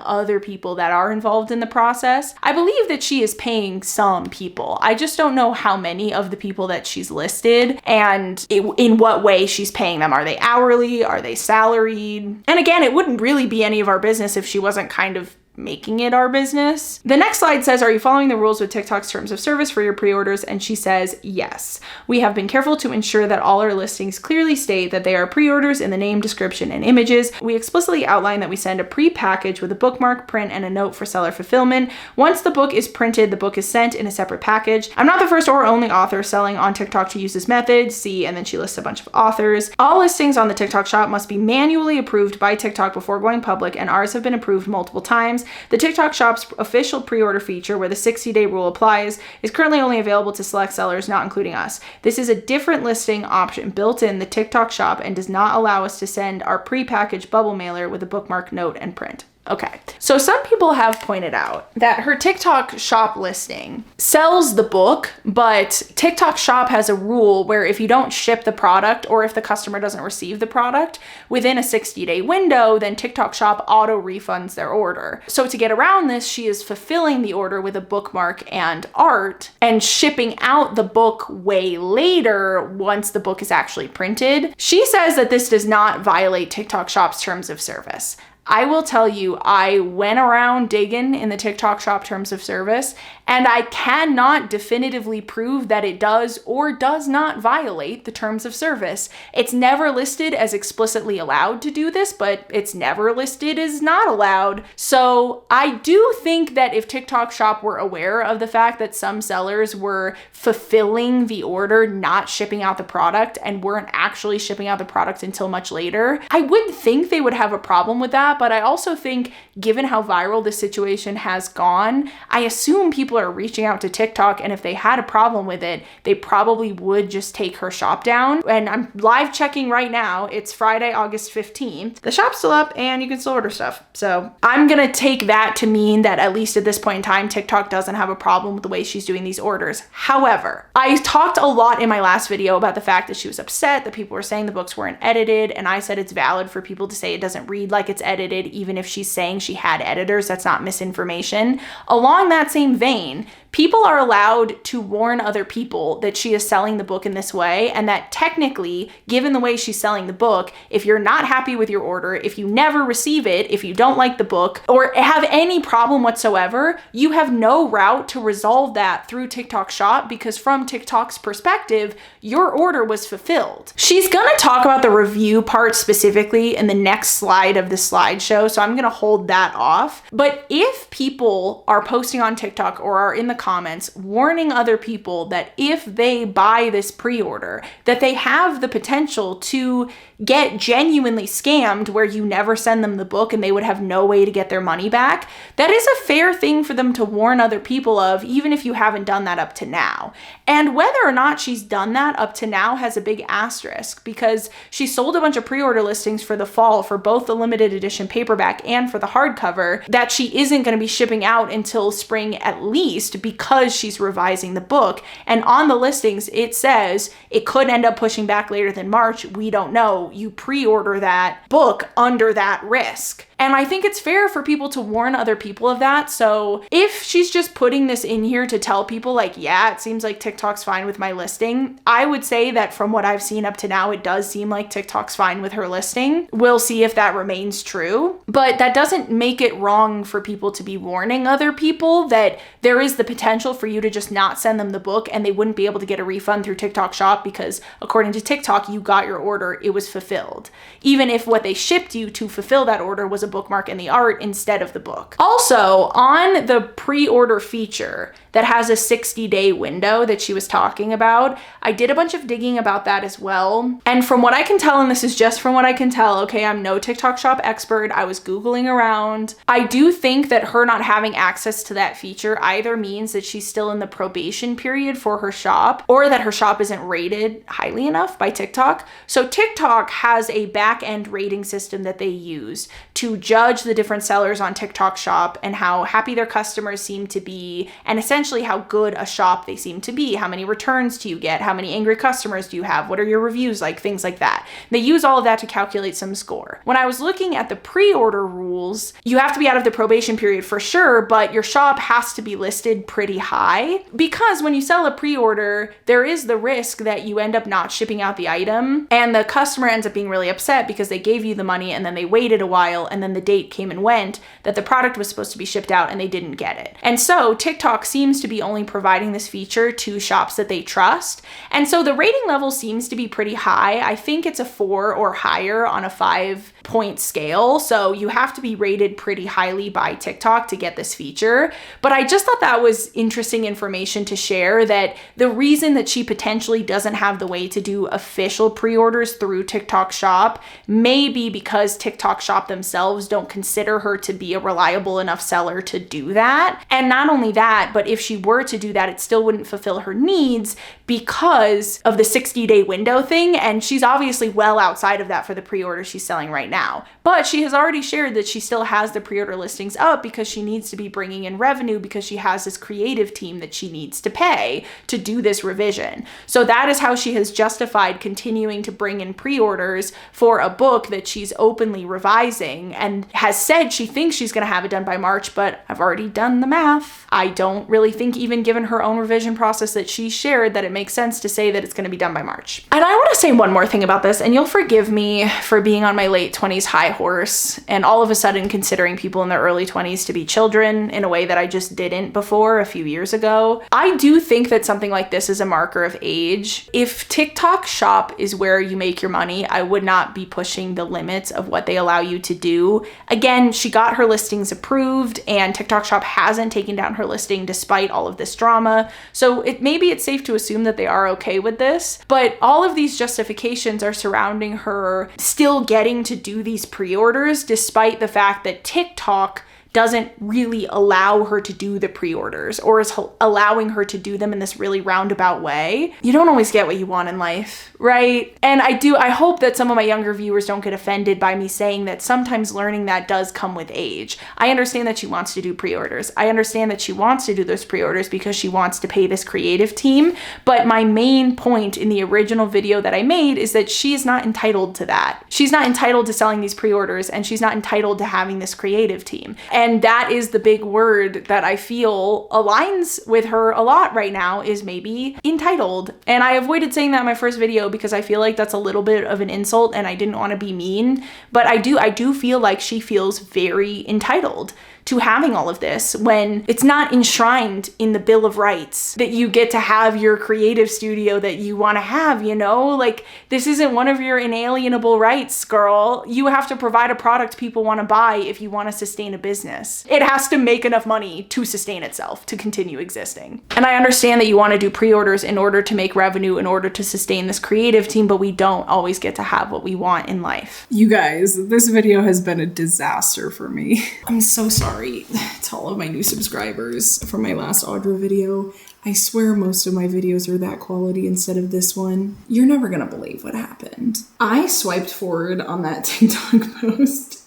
[SPEAKER 2] other people that are involved in the process. I believe that she is paying some people. I just don't know how many of the people that she's listed and in what way she's paying them. Are they hourly? Are they salaried? And again, it wouldn't really be any of our business if she wasn't kind of making it our business. The next slide says, are you following the rules with TikTok's terms of service for your pre-orders? And she says, yes. We have been careful to ensure that all our listings clearly state that they are pre-orders in the name, description, and images. We explicitly outline that we send a pre-package with a bookmark, print, and a note for seller fulfillment. Once the book is printed, the book is sent in a separate package. I'm not the first or only author selling on TikTok to use this method. See, and then she lists a bunch of authors. All listings on the TikTok shop must be manually approved by TikTok before going public, and ours have been approved multiple times. The TikTok shop's official pre-order feature, where the 60-day rule applies, is currently only available to select sellers, not including us. This is a different listing option built in the TikTok shop and does not allow us to send our pre-packaged bubble mailer with a bookmark, note, and print. Okay, so some people have pointed out that her TikTok shop listing sells the book, but TikTok shop has a rule where if you don't ship the product or if the customer doesn't receive the product within a 60-day window, then TikTok shop auto refunds their order. So to get around this, she is fulfilling the order with a bookmark and art and shipping out the book way later once the book is actually printed. She says that this does not violate TikTok shop's terms of service. I will tell you, I went around digging in the TikTok shop terms of service, and I cannot definitively prove that it does or does not violate the terms of service. It's never listed as explicitly allowed to do this, but it's never listed as not allowed. So I do think that if TikTok shop were aware of the fact that some sellers were fulfilling the order, not shipping out the product, and weren't actually shipping out the product until much later, I would think they would have a problem with that. But I also think, given how viral this situation has gone, I assume people are reaching out to TikTok, and if they had a problem with it, they probably would just take her shop down. And I'm live checking right now. It's Friday, August 15th. The shop's still up and you can still order stuff. So I'm gonna take that to mean that at least at this point in time, TikTok doesn't have a problem with the way she's doing these orders. However, I talked a lot in my last video about the fact that she was upset that people were saying the books weren't edited, and I said it's valid for people to say it doesn't read like it's edited, even if she's saying she had editors. That's not misinformation. Along that same vein, people are allowed to warn other people that she is selling the book in this way, and that technically, given the way she's selling the book, if you're not happy with your order, if you never receive it, if you don't like the book, or have any problem whatsoever, you have no route to resolve that through TikTok shop, because from TikTok's perspective, your order was fulfilled. She's gonna talk about the review part specifically in the next slide of the slideshow, so I'm gonna hold that off. But if people are posting on TikTok or are in the comments warning other people that if they buy this pre-order, that they have the potential to get genuinely scammed where you never send them the book and they would have no way to get their money back, that is a fair thing for them to warn other people of, even if you haven't done that up to now. And whether or not she's done that up to now has a big asterisk, because she sold a bunch of pre-order listings for the fall for both the limited edition paperback and for the hardcover that she isn't going to be shipping out until spring at least, because she's revising the book. And on the listings, it says it could end up pushing back later than March. We don't know. You pre-order that book under that risk. And I think it's fair for people to warn other people of that. So if she's just putting this in here to tell people like, yeah, it seems like TikTok's fine with my listing, I would say that from what I've seen up to now, it does seem like TikTok's fine with her listing. We'll see if that remains true. But that doesn't make it wrong for people to be warning other people that there is the potential for you to just not send them the book and they wouldn't be able to get a refund through TikTok shop because according to TikTok, you got your order, it was fulfilled. Even if what they shipped you to fulfill that order was a bookmark and the art instead of the book. Also, on the pre-order feature, that has a 60-day window that she was talking about. I did a bunch of digging about that as well. And from what I can tell, and this is just from what I can tell, okay, I'm no TikTok shop expert. I was Googling around. I do think that her not having access to that feature either means that she's still in the probation period for her shop, or that her shop isn't rated highly enough by TikTok. So TikTok has a back-end rating system that they use to judge the different sellers on TikTok shop and how happy their customers seem to be, and essentially how good a shop they seem to be. How many returns do you get? How many angry customers do you have? What are your reviews like? Things like that. They use all of that to calculate some score. When I was looking at the pre-order rules, you have to be out of the probation period for sure, but your shop has to be listed pretty high, because when you sell a pre-order, there is the risk that you end up not shipping out the item and the customer ends up being really upset because they gave you the money and then they waited a while and then the date came and went that the product was supposed to be shipped out and they didn't get it. And so TikTok seems to be only providing this feature to shops that they trust. And so the rating level seems to be pretty high. I think it's a 4 or higher on a 5-point scale. So you have to be rated pretty highly by TikTok to get this feature. But I just thought that was interesting information to share, that the reason that she potentially doesn't have the way to do official pre-orders through TikTok shop may be because TikTok shop themselves don't consider her to be a reliable enough seller to do that. And not only that, but if she were to do that, it still wouldn't fulfill her needs because of the 60-day window thing. And she's obviously well outside of that for the pre-order she's selling right now. But she has already shared that she still has the pre-order listings up because she needs to be bringing in revenue, because she has this creative team that she needs to pay to do this revision. So that is how she has justified continuing to bring in pre-orders for a book that she's openly revising, and has said she thinks she's going to have it done by March, but I've already done the math. I don't really think, even given her own revision process that she shared, that it makes sense to say that it's going to be done by March. And I want to say one more thing about this, and you'll forgive me for being on my late 20s high horse and all of a sudden considering people in their early 20s to be children in a way that I just didn't before a few years ago. I do think that something like this is a marker of age. If TikTok shop is where you make your money, I would not be pushing the limits of what they allow you to do. Again, she got her listings approved and TikTok shop hasn't taken down her listing despite all of this drama. So maybe it's safe to assume that they are okay with this, but all of these justifications are surrounding her still getting to do these pre-orders despite the fact that TikTok doesn't really allow her to do the pre-orders, or is allowing her to do them in this really roundabout way. You don't always get what you want in life, right? And I hope that some of my younger viewers don't get offended by me saying that sometimes learning that does come with age. I understand that she wants to do pre-orders. I understand that she wants to do those pre-orders because she wants to pay this creative team. But my main point in the original video that I made is that she is not entitled to that. She's not entitled to selling these pre-orders, and she's not entitled to having this creative team. And that is the big word that I feel aligns with her a lot right now, is maybe entitled. And I avoided saying that in my first video because I feel like that's a little bit of an insult and I didn't want to be mean, but I do feel like she feels very entitled to having all of this when it's not enshrined in the Bill of Rights that you get to have your creative studio that you want to have, you know? Like, this isn't one of your inalienable rights, girl. You have to provide a product people want to buy if you want to sustain a business. It has to make enough money to sustain itself, to continue existing. And I understand that you want to do pre-orders in order to make revenue, in order to sustain this creative team, but we don't always get to have what we want in life.
[SPEAKER 3] You guys, this video has been a disaster for me. I'm so sorry to all of my new subscribers from my last Audra video. I swear most of my videos are that quality instead of this one. You're never gonna believe what happened. I swiped forward on that TikTok post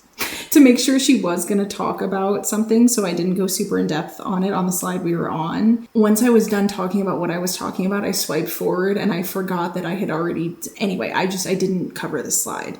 [SPEAKER 3] to make sure she was gonna talk about something, so I didn't go super in depth on it on the slide we were on. Once I was done talking about what I was talking about, I swiped forward and I forgot that I had already, anyway, I didn't cover this slide.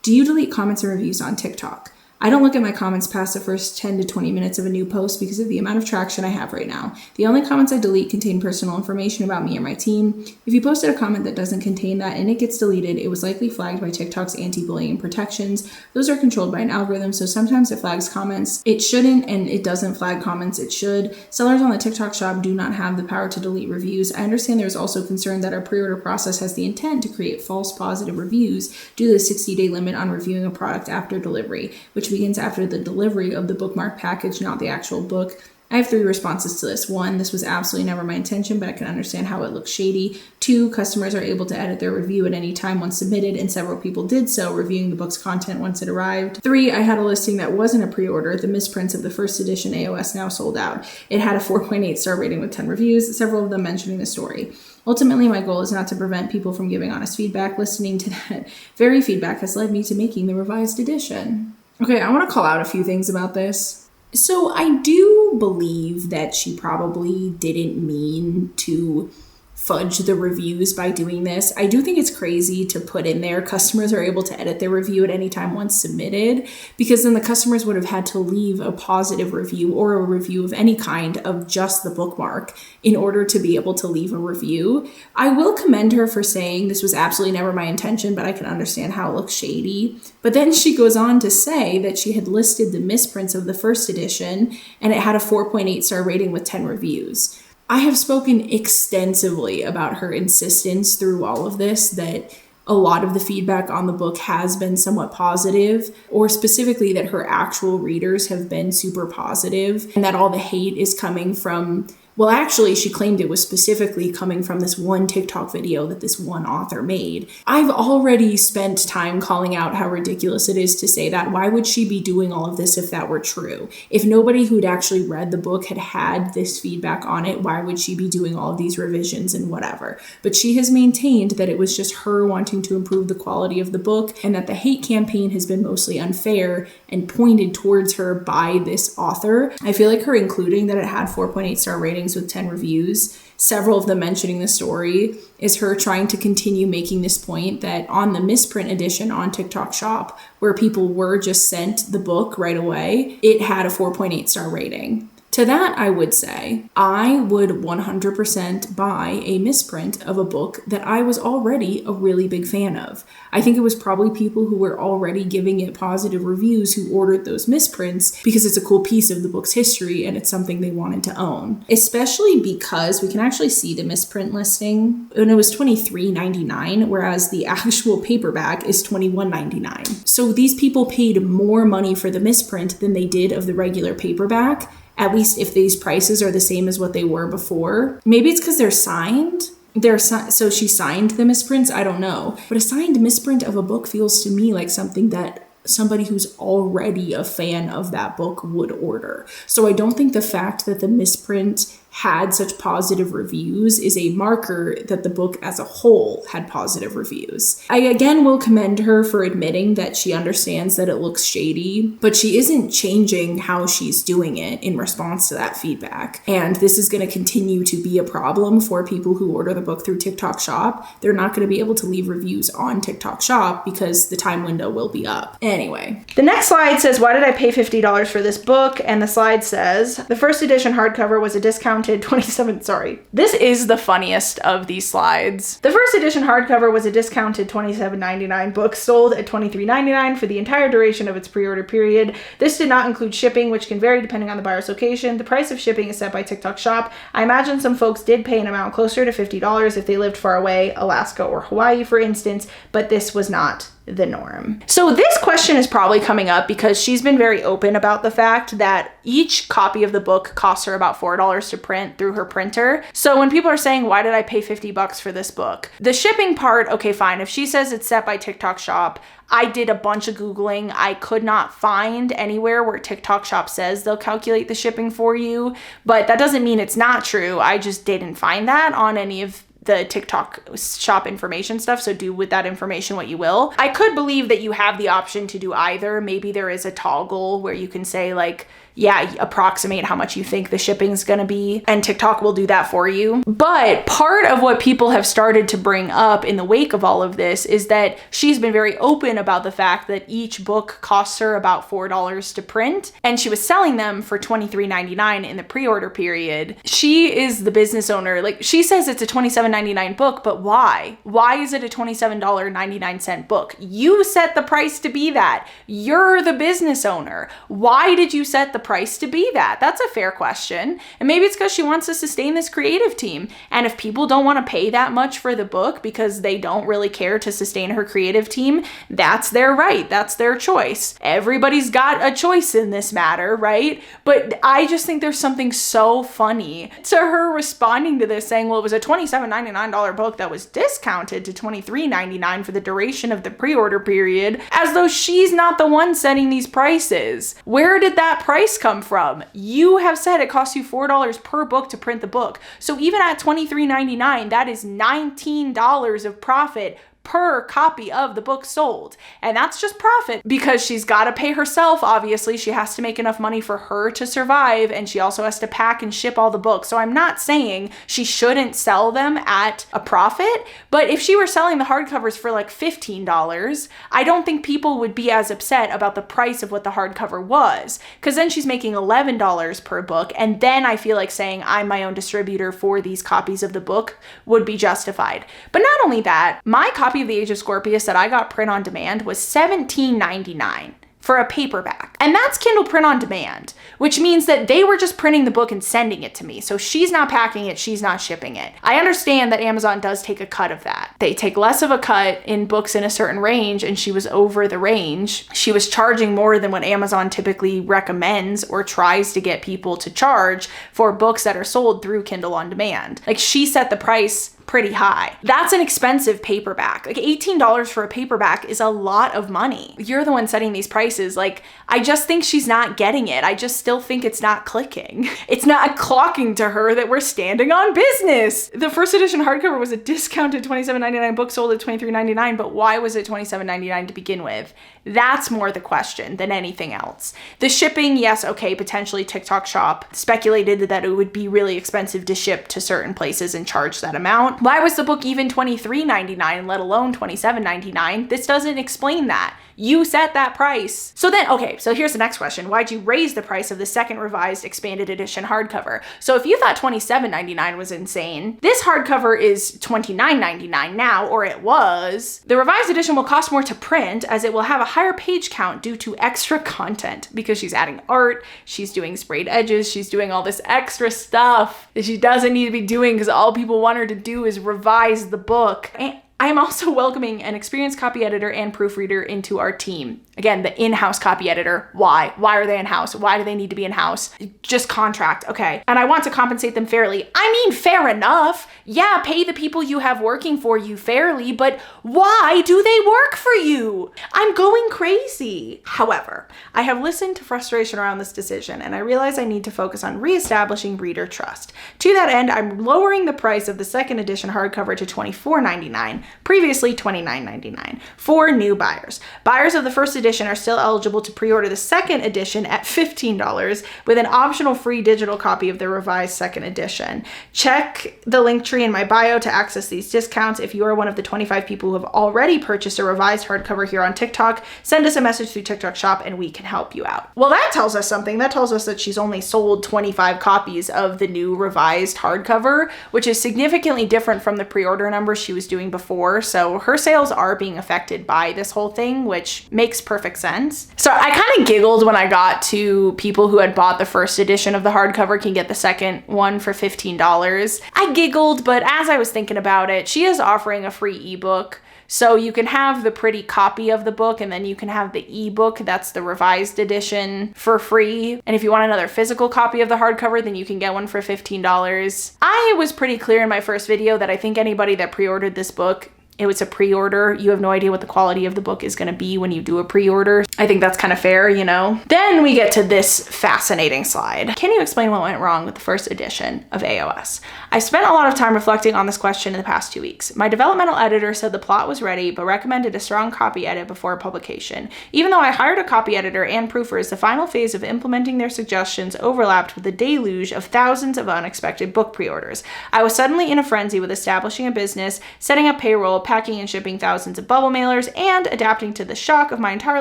[SPEAKER 3] Do you delete comments and reviews on TikTok? I don't look at my comments past the first 10 to 20 minutes of a new post because of the amount of traction I have right now. The only comments I delete contain personal information about me or my team. If you posted a comment that doesn't contain that and it gets deleted, it was likely flagged by TikTok's anti-bullying protections. Those are controlled by an algorithm, so sometimes it flags comments it shouldn't, and it doesn't flag comments it should. Sellers on the TikTok shop do not have the power to delete reviews. I understand there's also concern that our pre-order process has the intent to create false positive reviews due to the 60-day limit on reviewing a product after delivery, which begins after the delivery of the bookmark package, not the actual book. I have 3 responses to this. 1, this was absolutely never my intention, but I can understand how it looks shady. 2, customers are able to edit their review at any time once submitted, and several people did so, reviewing the book's content once it arrived. 3, I had a listing that wasn't a pre-order. The misprints of the first edition AOS now sold out. It had a 4.8 star rating with 10 reviews, several of them mentioning the story. Ultimately, my goal is not to prevent people from giving honest feedback. Listening to that very feedback has led me to making the revised edition. Okay, I want to call out a few things about this. So I do believe that she probably didn't mean to fudge the reviews by doing this. I do think it's crazy to put in there customers are able to edit their review at any time once submitted, because then the customers would have had to leave a positive review or a review of any kind of just the bookmark in order to be able to leave a review. I will commend her for saying this was absolutely never my intention, but I can understand how it looks shady. But then she goes on to say that she had listed the misprints of the first edition and it had a 4.8 star rating with 10 reviews. I have spoken extensively about her insistence through all of this that a lot of the feedback on the book has been somewhat positive, or specifically that her actual readers have been super positive, and that all the hate is coming from, well, actually, she claimed it was specifically coming from this one TikTok video that this one author made. I've already spent time calling out how ridiculous it is to say that. Why would she be doing all of this if that were true? If nobody who'd actually read the book had this feedback on it, why would she be doing all of these revisions and whatever? But she has maintained that it was just her wanting to improve the quality of the book, and that the hate campaign has been mostly unfair and pointed towards her by this author. I feel like her including that it had 4.8 star ratings with 10 reviews, several of them mentioning the story, is her trying to continue making this point that on the misprint edition on TikTok Shop, where people were just sent the book right away, it had a 4.8 star rating. To that, I would say, I would 100% buy a misprint of a book that I was already a really big fan of. I think it was probably people who were already giving it positive reviews who ordered those misprints because it's a cool piece of the book's history and it's something they wanted to own. Especially because we can actually see the misprint listing, and it was $23.99, whereas the actual paperback is $21.99. So these people paid more money for the misprint than they did of the regular paperback. At least if these prices are the same as what they were before. Maybe it's because they're signed. So she signed the misprints? I don't know. But a signed misprint of a book feels to me like something that somebody who's already a fan of that book would order. So I don't think the fact that the misprint had such positive reviews is a marker that the book as a whole had positive reviews. I again will commend her for admitting that she understands that it looks shady, but she isn't changing how she's doing it in response to that feedback. And this is going to continue to be a problem for people who order the book through TikTok Shop. They're not going to be able to leave reviews on TikTok Shop because the time window will be up. Anyway.
[SPEAKER 1] The next slide says, why did I pay $50 for this book? And the slide says, the first edition hardcover was a discounted
[SPEAKER 2] This is the funniest of these slides.
[SPEAKER 1] The first edition hardcover was a discounted $27.99 book sold at $23.99 for the entire duration of its pre-order period. This did not include shipping, which can vary depending on the buyer's location. The price of shipping is set by TikTok Shop. I imagine some folks did pay an amount closer to $50 if they lived far away, Alaska or Hawaii, for instance, but this was not the norm.
[SPEAKER 2] So this question is probably coming up because she's been very open about the fact that each copy of the book costs her about $4 to print through her printer. So when people are saying, why did I pay $50 for this book? The shipping part, okay, fine. If she says it's set by TikTok Shop, I did a bunch of Googling. I could not find anywhere where TikTok Shop says they'll calculate the shipping for you, but that doesn't mean it's not true. I just didn't find that on any of the TikTok Shop information stuff, so do with that information what you will. I could believe that you have the option to do either. Maybe there is a toggle where you can say like, yeah, approximate how much you think the shipping's gonna be, and TikTok will do that for you. But part of what people have started to bring up in the wake of all of this is that she's been very open about the fact that each book costs her about $4 to print, and she was selling them for $23.99 in the pre-order period. She is the business owner. Like, she says it's a $27.99 book, but why? Why is it a $27.99 book? You set the price to be that. You're the business owner. Why did you set the the price to be that? That's a fair question. And maybe it's because she wants to sustain this creative team. And if people don't want to pay that much for the book because they don't really care to sustain her creative team, that's their right. That's their choice. Everybody's got a choice in this matter, right? But I just think there's something so funny to her responding to this, saying, well, it was a $27.99 book that was discounted to $23.99 for the duration of the pre-order period, as though she's not the one setting these prices. Where did that price come from? You have said it costs you $4 per book to print the book. So even at $23.99, that is $19 of profit per copy of the book sold. And that's just profit because she's got to pay herself. Obviously, she has to make enough money for her to survive, and she also has to pack and ship all the books. So I'm not saying she shouldn't sell them at a profit, but if she were selling the hardcovers for like $15, I don't think people would be as upset about the price of what the hardcover was, because then she's making $11 per book, and then I feel like saying I'm my own distributor for these copies of the book would be justified. But not only that, my copy of The Age of Scorpius that I got print on demand was $17.99 for a paperback. And that's Kindle print on demand, which means that they were just printing the book and sending it to me. So she's not packing it, she's not shipping it. I understand that Amazon does take a cut of that. They take less of a cut in books in a certain range, and she was over the range. She was charging more than what Amazon typically recommends or tries to get people to charge for books that are sold through Kindle on demand. Like, she set the price pretty high. That's an expensive paperback. Like, $18 for a paperback is a lot of money. You're the one setting these prices. Like, I just think she's not getting it. I just still think it's not clicking. It's not clocking to her that we're standing on business. The first edition hardcover was a discounted $27.99 book sold at $23.99, but why was it $27.99 to begin with? That's more the question than anything else. The shipping, yes, okay, potentially TikTok Shop speculated that it would be really expensive to ship to certain places and charge that amount. Why was the book even $23.99, let alone $27.99? This doesn't explain that. You set that price. So then, okay, so here's the next question. Why'd you raise the price of the second revised expanded edition hardcover? So if you thought $27.99 was insane, this hardcover is $29.99 now, or it was. The revised edition will cost more to print, as it will have a higher page count due to extra content, because she's adding art, she's doing sprayed edges, she's doing all this extra stuff that she doesn't need to be doing because all people want her to do is revise the book. And I am also welcoming an experienced copy editor and proofreader into our team. Again, the in-house copy editor. Why? Why are they in-house? Why do they need to be in-house? Just contract, okay. And I want to compensate them fairly. I mean, fair enough. Yeah, pay the people you have working for you fairly, but why do they work for you? I'm going crazy. However, I have listened to frustration around this decision, and I realize I need to focus on reestablishing reader trust. To that end, I'm lowering the price of the second edition hardcover to $24.99, previously $29.99, for new buyers. Buyers of the first edition are still eligible to pre-order the second edition at $15 with an optional free digital copy of the revised second edition. Check the link tree in my bio to access these discounts. If you are one of the 25 people who have already purchased a revised hardcover here on TikTok, send us a message through TikTok Shop and we can help you out. Well, that tells us something. That tells us that she's only sold 25 copies of the new revised hardcover, which is significantly different from the pre-order numbers she was doing before. So her sales are being affected by this whole thing, which makes perfect sense. So I kind of giggled when I got to people who had bought the first edition of the hardcover can get the second one for $15. I giggled, but as I was thinking about it, she is offering a free ebook. So you can have the pretty copy of the book, and then you can have the ebook, that's the revised edition, for free. And if you want another physical copy of the hardcover, then you can get one for $15. I was pretty clear in my first video that I think anybody that pre-ordered this book, it was a pre-order. You have no idea what the quality of the book is going to be when you do a pre-order. I think that's kind of fair, you know? Then we get to this fascinating slide. Can you explain what went wrong with the first edition of AOS? I spent a lot of time reflecting on this question in the past 2 weeks. My developmental editor said the plot was ready, but recommended a strong copy edit before publication. Even though I hired a copy editor and proofers, the final phase of implementing their suggestions overlapped with the deluge of thousands of unexpected book pre-orders. I was suddenly in a frenzy with establishing a business, setting up payroll, packing and shipping thousands of bubble mailers, and adapting to the shock of my entire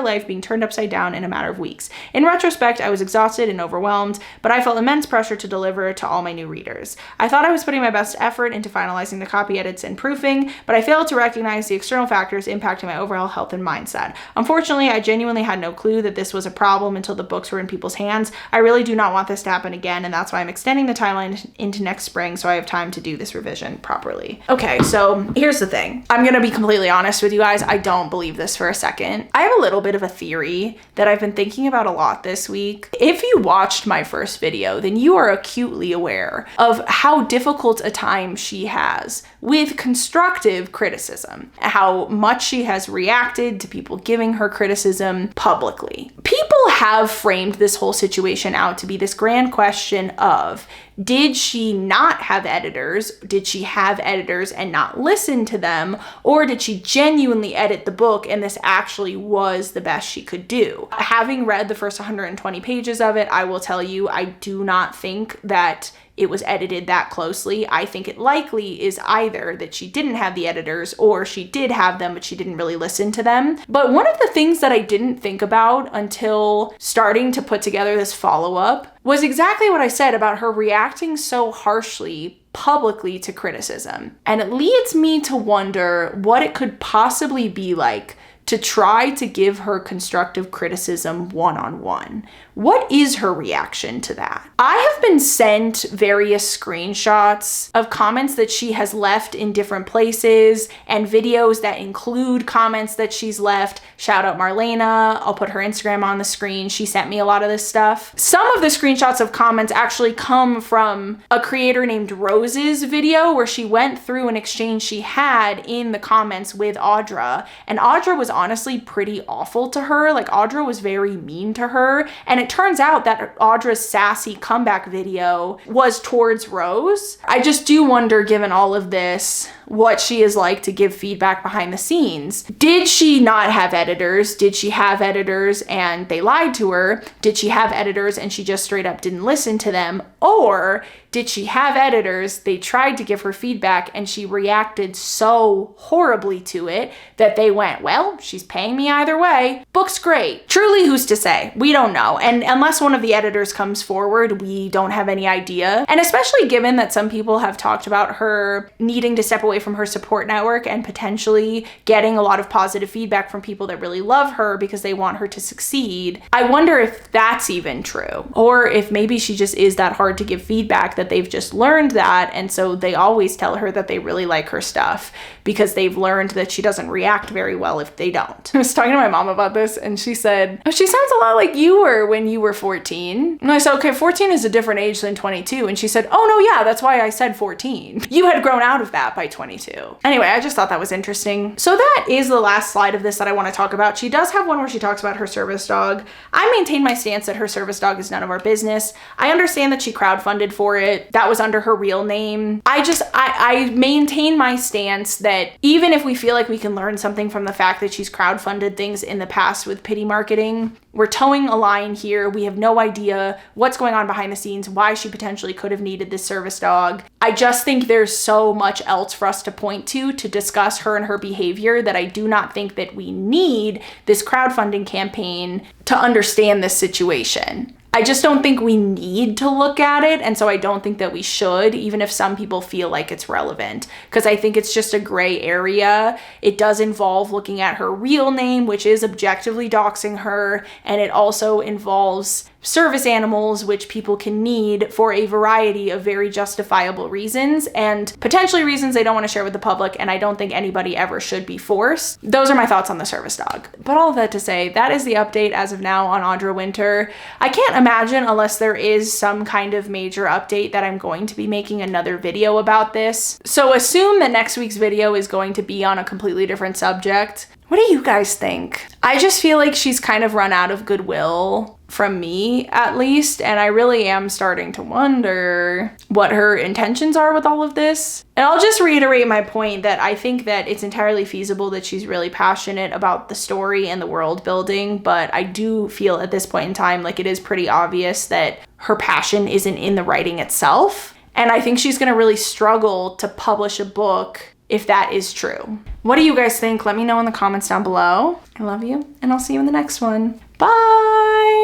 [SPEAKER 2] life being turned upside down in a matter of weeks. In retrospect, I was exhausted and overwhelmed, but I felt immense pressure to deliver to all my new readers. I thought I was putting my best effort into finalizing the copy edits and proofing, but I failed to recognize the external factors impacting my overall health and mindset. Unfortunately, I genuinely had no clue that this was a problem until the books were in people's hands. I really do not want this to happen again, and that's why I'm extending the timeline into next spring so I have time to do this revision properly. Okay, so here's the thing. I'm gonna be completely honest with you guys. I don't believe this for a second. I have a little bit of a theory that I've been thinking about a lot this week. If you watched my first video, then you are acutely aware of how difficult a time she has with constructive criticism, how much she has reacted to people giving her criticism publicly. People have framed this whole situation out to be this grand question of, did she not have editors? Did she have editors and not listen to them? Or did she genuinely edit the book and this actually was the best she could do? Having read the first 120 pages of it, I will tell you, I do not think that it was edited that closely. I think it likely is either that she didn't have the editors or she did have them, but she didn't really listen to them. But one of the things that I didn't think about until starting to put together this follow-up was exactly what I said about her reacting so harshly publicly to criticism. And it leads me to wonder what it could possibly be like to try to give her constructive criticism one-on-one. What is her reaction to that? I have been sent various screenshots of comments that she has left in different places and videos that include comments that she's left. Shout out Marlena. I'll put her Instagram on the screen. She sent me a lot of this stuff. Some of the screenshots of comments actually come from a creator named Rose's video where she went through an exchange she had in the comments with Audra, and Audra was honestly pretty awful to her. Like, Audra was very mean to her, and it turns out that Audra's sassy comeback video was towards Rose. I just do wonder, given all of this, what she is like to give feedback behind the scenes. Did she not have editors? Did she have editors and they lied to her? Did she have editors and she just straight up didn't listen to them? Or did she have editors, they tried to give her feedback and she reacted so horribly to it that they went, well, she's paying me either way. Book's great. Truly, who's to say? We don't know. And unless one of the editors comes forward, we don't have any idea. And especially given that some people have talked about her needing to step away from her support network and potentially getting a lot of positive feedback from people that really love her because they want her to succeed. I wonder if that's even true, or if maybe she just is that hard to give feedback that they've just learned that, and so they always tell her that they really like her stuff because they've learned that she doesn't react very well if they don't. I was talking to my mom about this and she said, oh, she sounds a lot like you were when you were 14. And I said, okay, 14 is a different age than 22. And she said, oh no, yeah, that's why I said 14. You had grown out of that by 22. Anyway, I just thought that was interesting. So that is the last slide of this that I want to talk about. She does have one where she talks about her service dog. I maintain my stance that her service dog is none of our business. I understand that she crowdfunded for it. That was under her real name. I maintain my stance that even if we feel like we can learn something from the fact that she's crowdfunded things in the past with pity marketing, we're towing a line here. We have no idea what's going on behind the scenes, why she potentially could have needed this service dog. I just think there's so much else for us to point to discuss her and her behavior that I do not think that we need this crowdfunding campaign to understand this situation. I just don't think we need to look at it, and so I don't think that we should, even if some people feel like it's relevant, because I think it's just a gray area. It does involve looking at her real name, which is objectively doxing her, and it also involves service animals, which people can need for a variety of very justifiable reasons, and potentially reasons they don't want to share with the public, and I don't think anybody ever should be forced. Those are my thoughts on the service dog. But all of that to say, that is the update as of now on Audra Winter. I can't imagine, unless there is some kind of major update, that I'm going to be making another video about this. So assume that next week's video is going to be on a completely different subject. What do you guys think? I just feel like she's kind of run out of goodwill, from me at least, and I really am starting to wonder what her intentions are with all of this. And I'll just reiterate my point that I think that it's entirely feasible that she's really passionate about the story and the world building, but I do feel at this point in time like it is pretty obvious that her passion isn't in the writing itself. And I think she's gonna really struggle to publish a book if that is true. What do you guys think? Let me know in the comments down below. I love you, and I'll see you in the next one. Bye!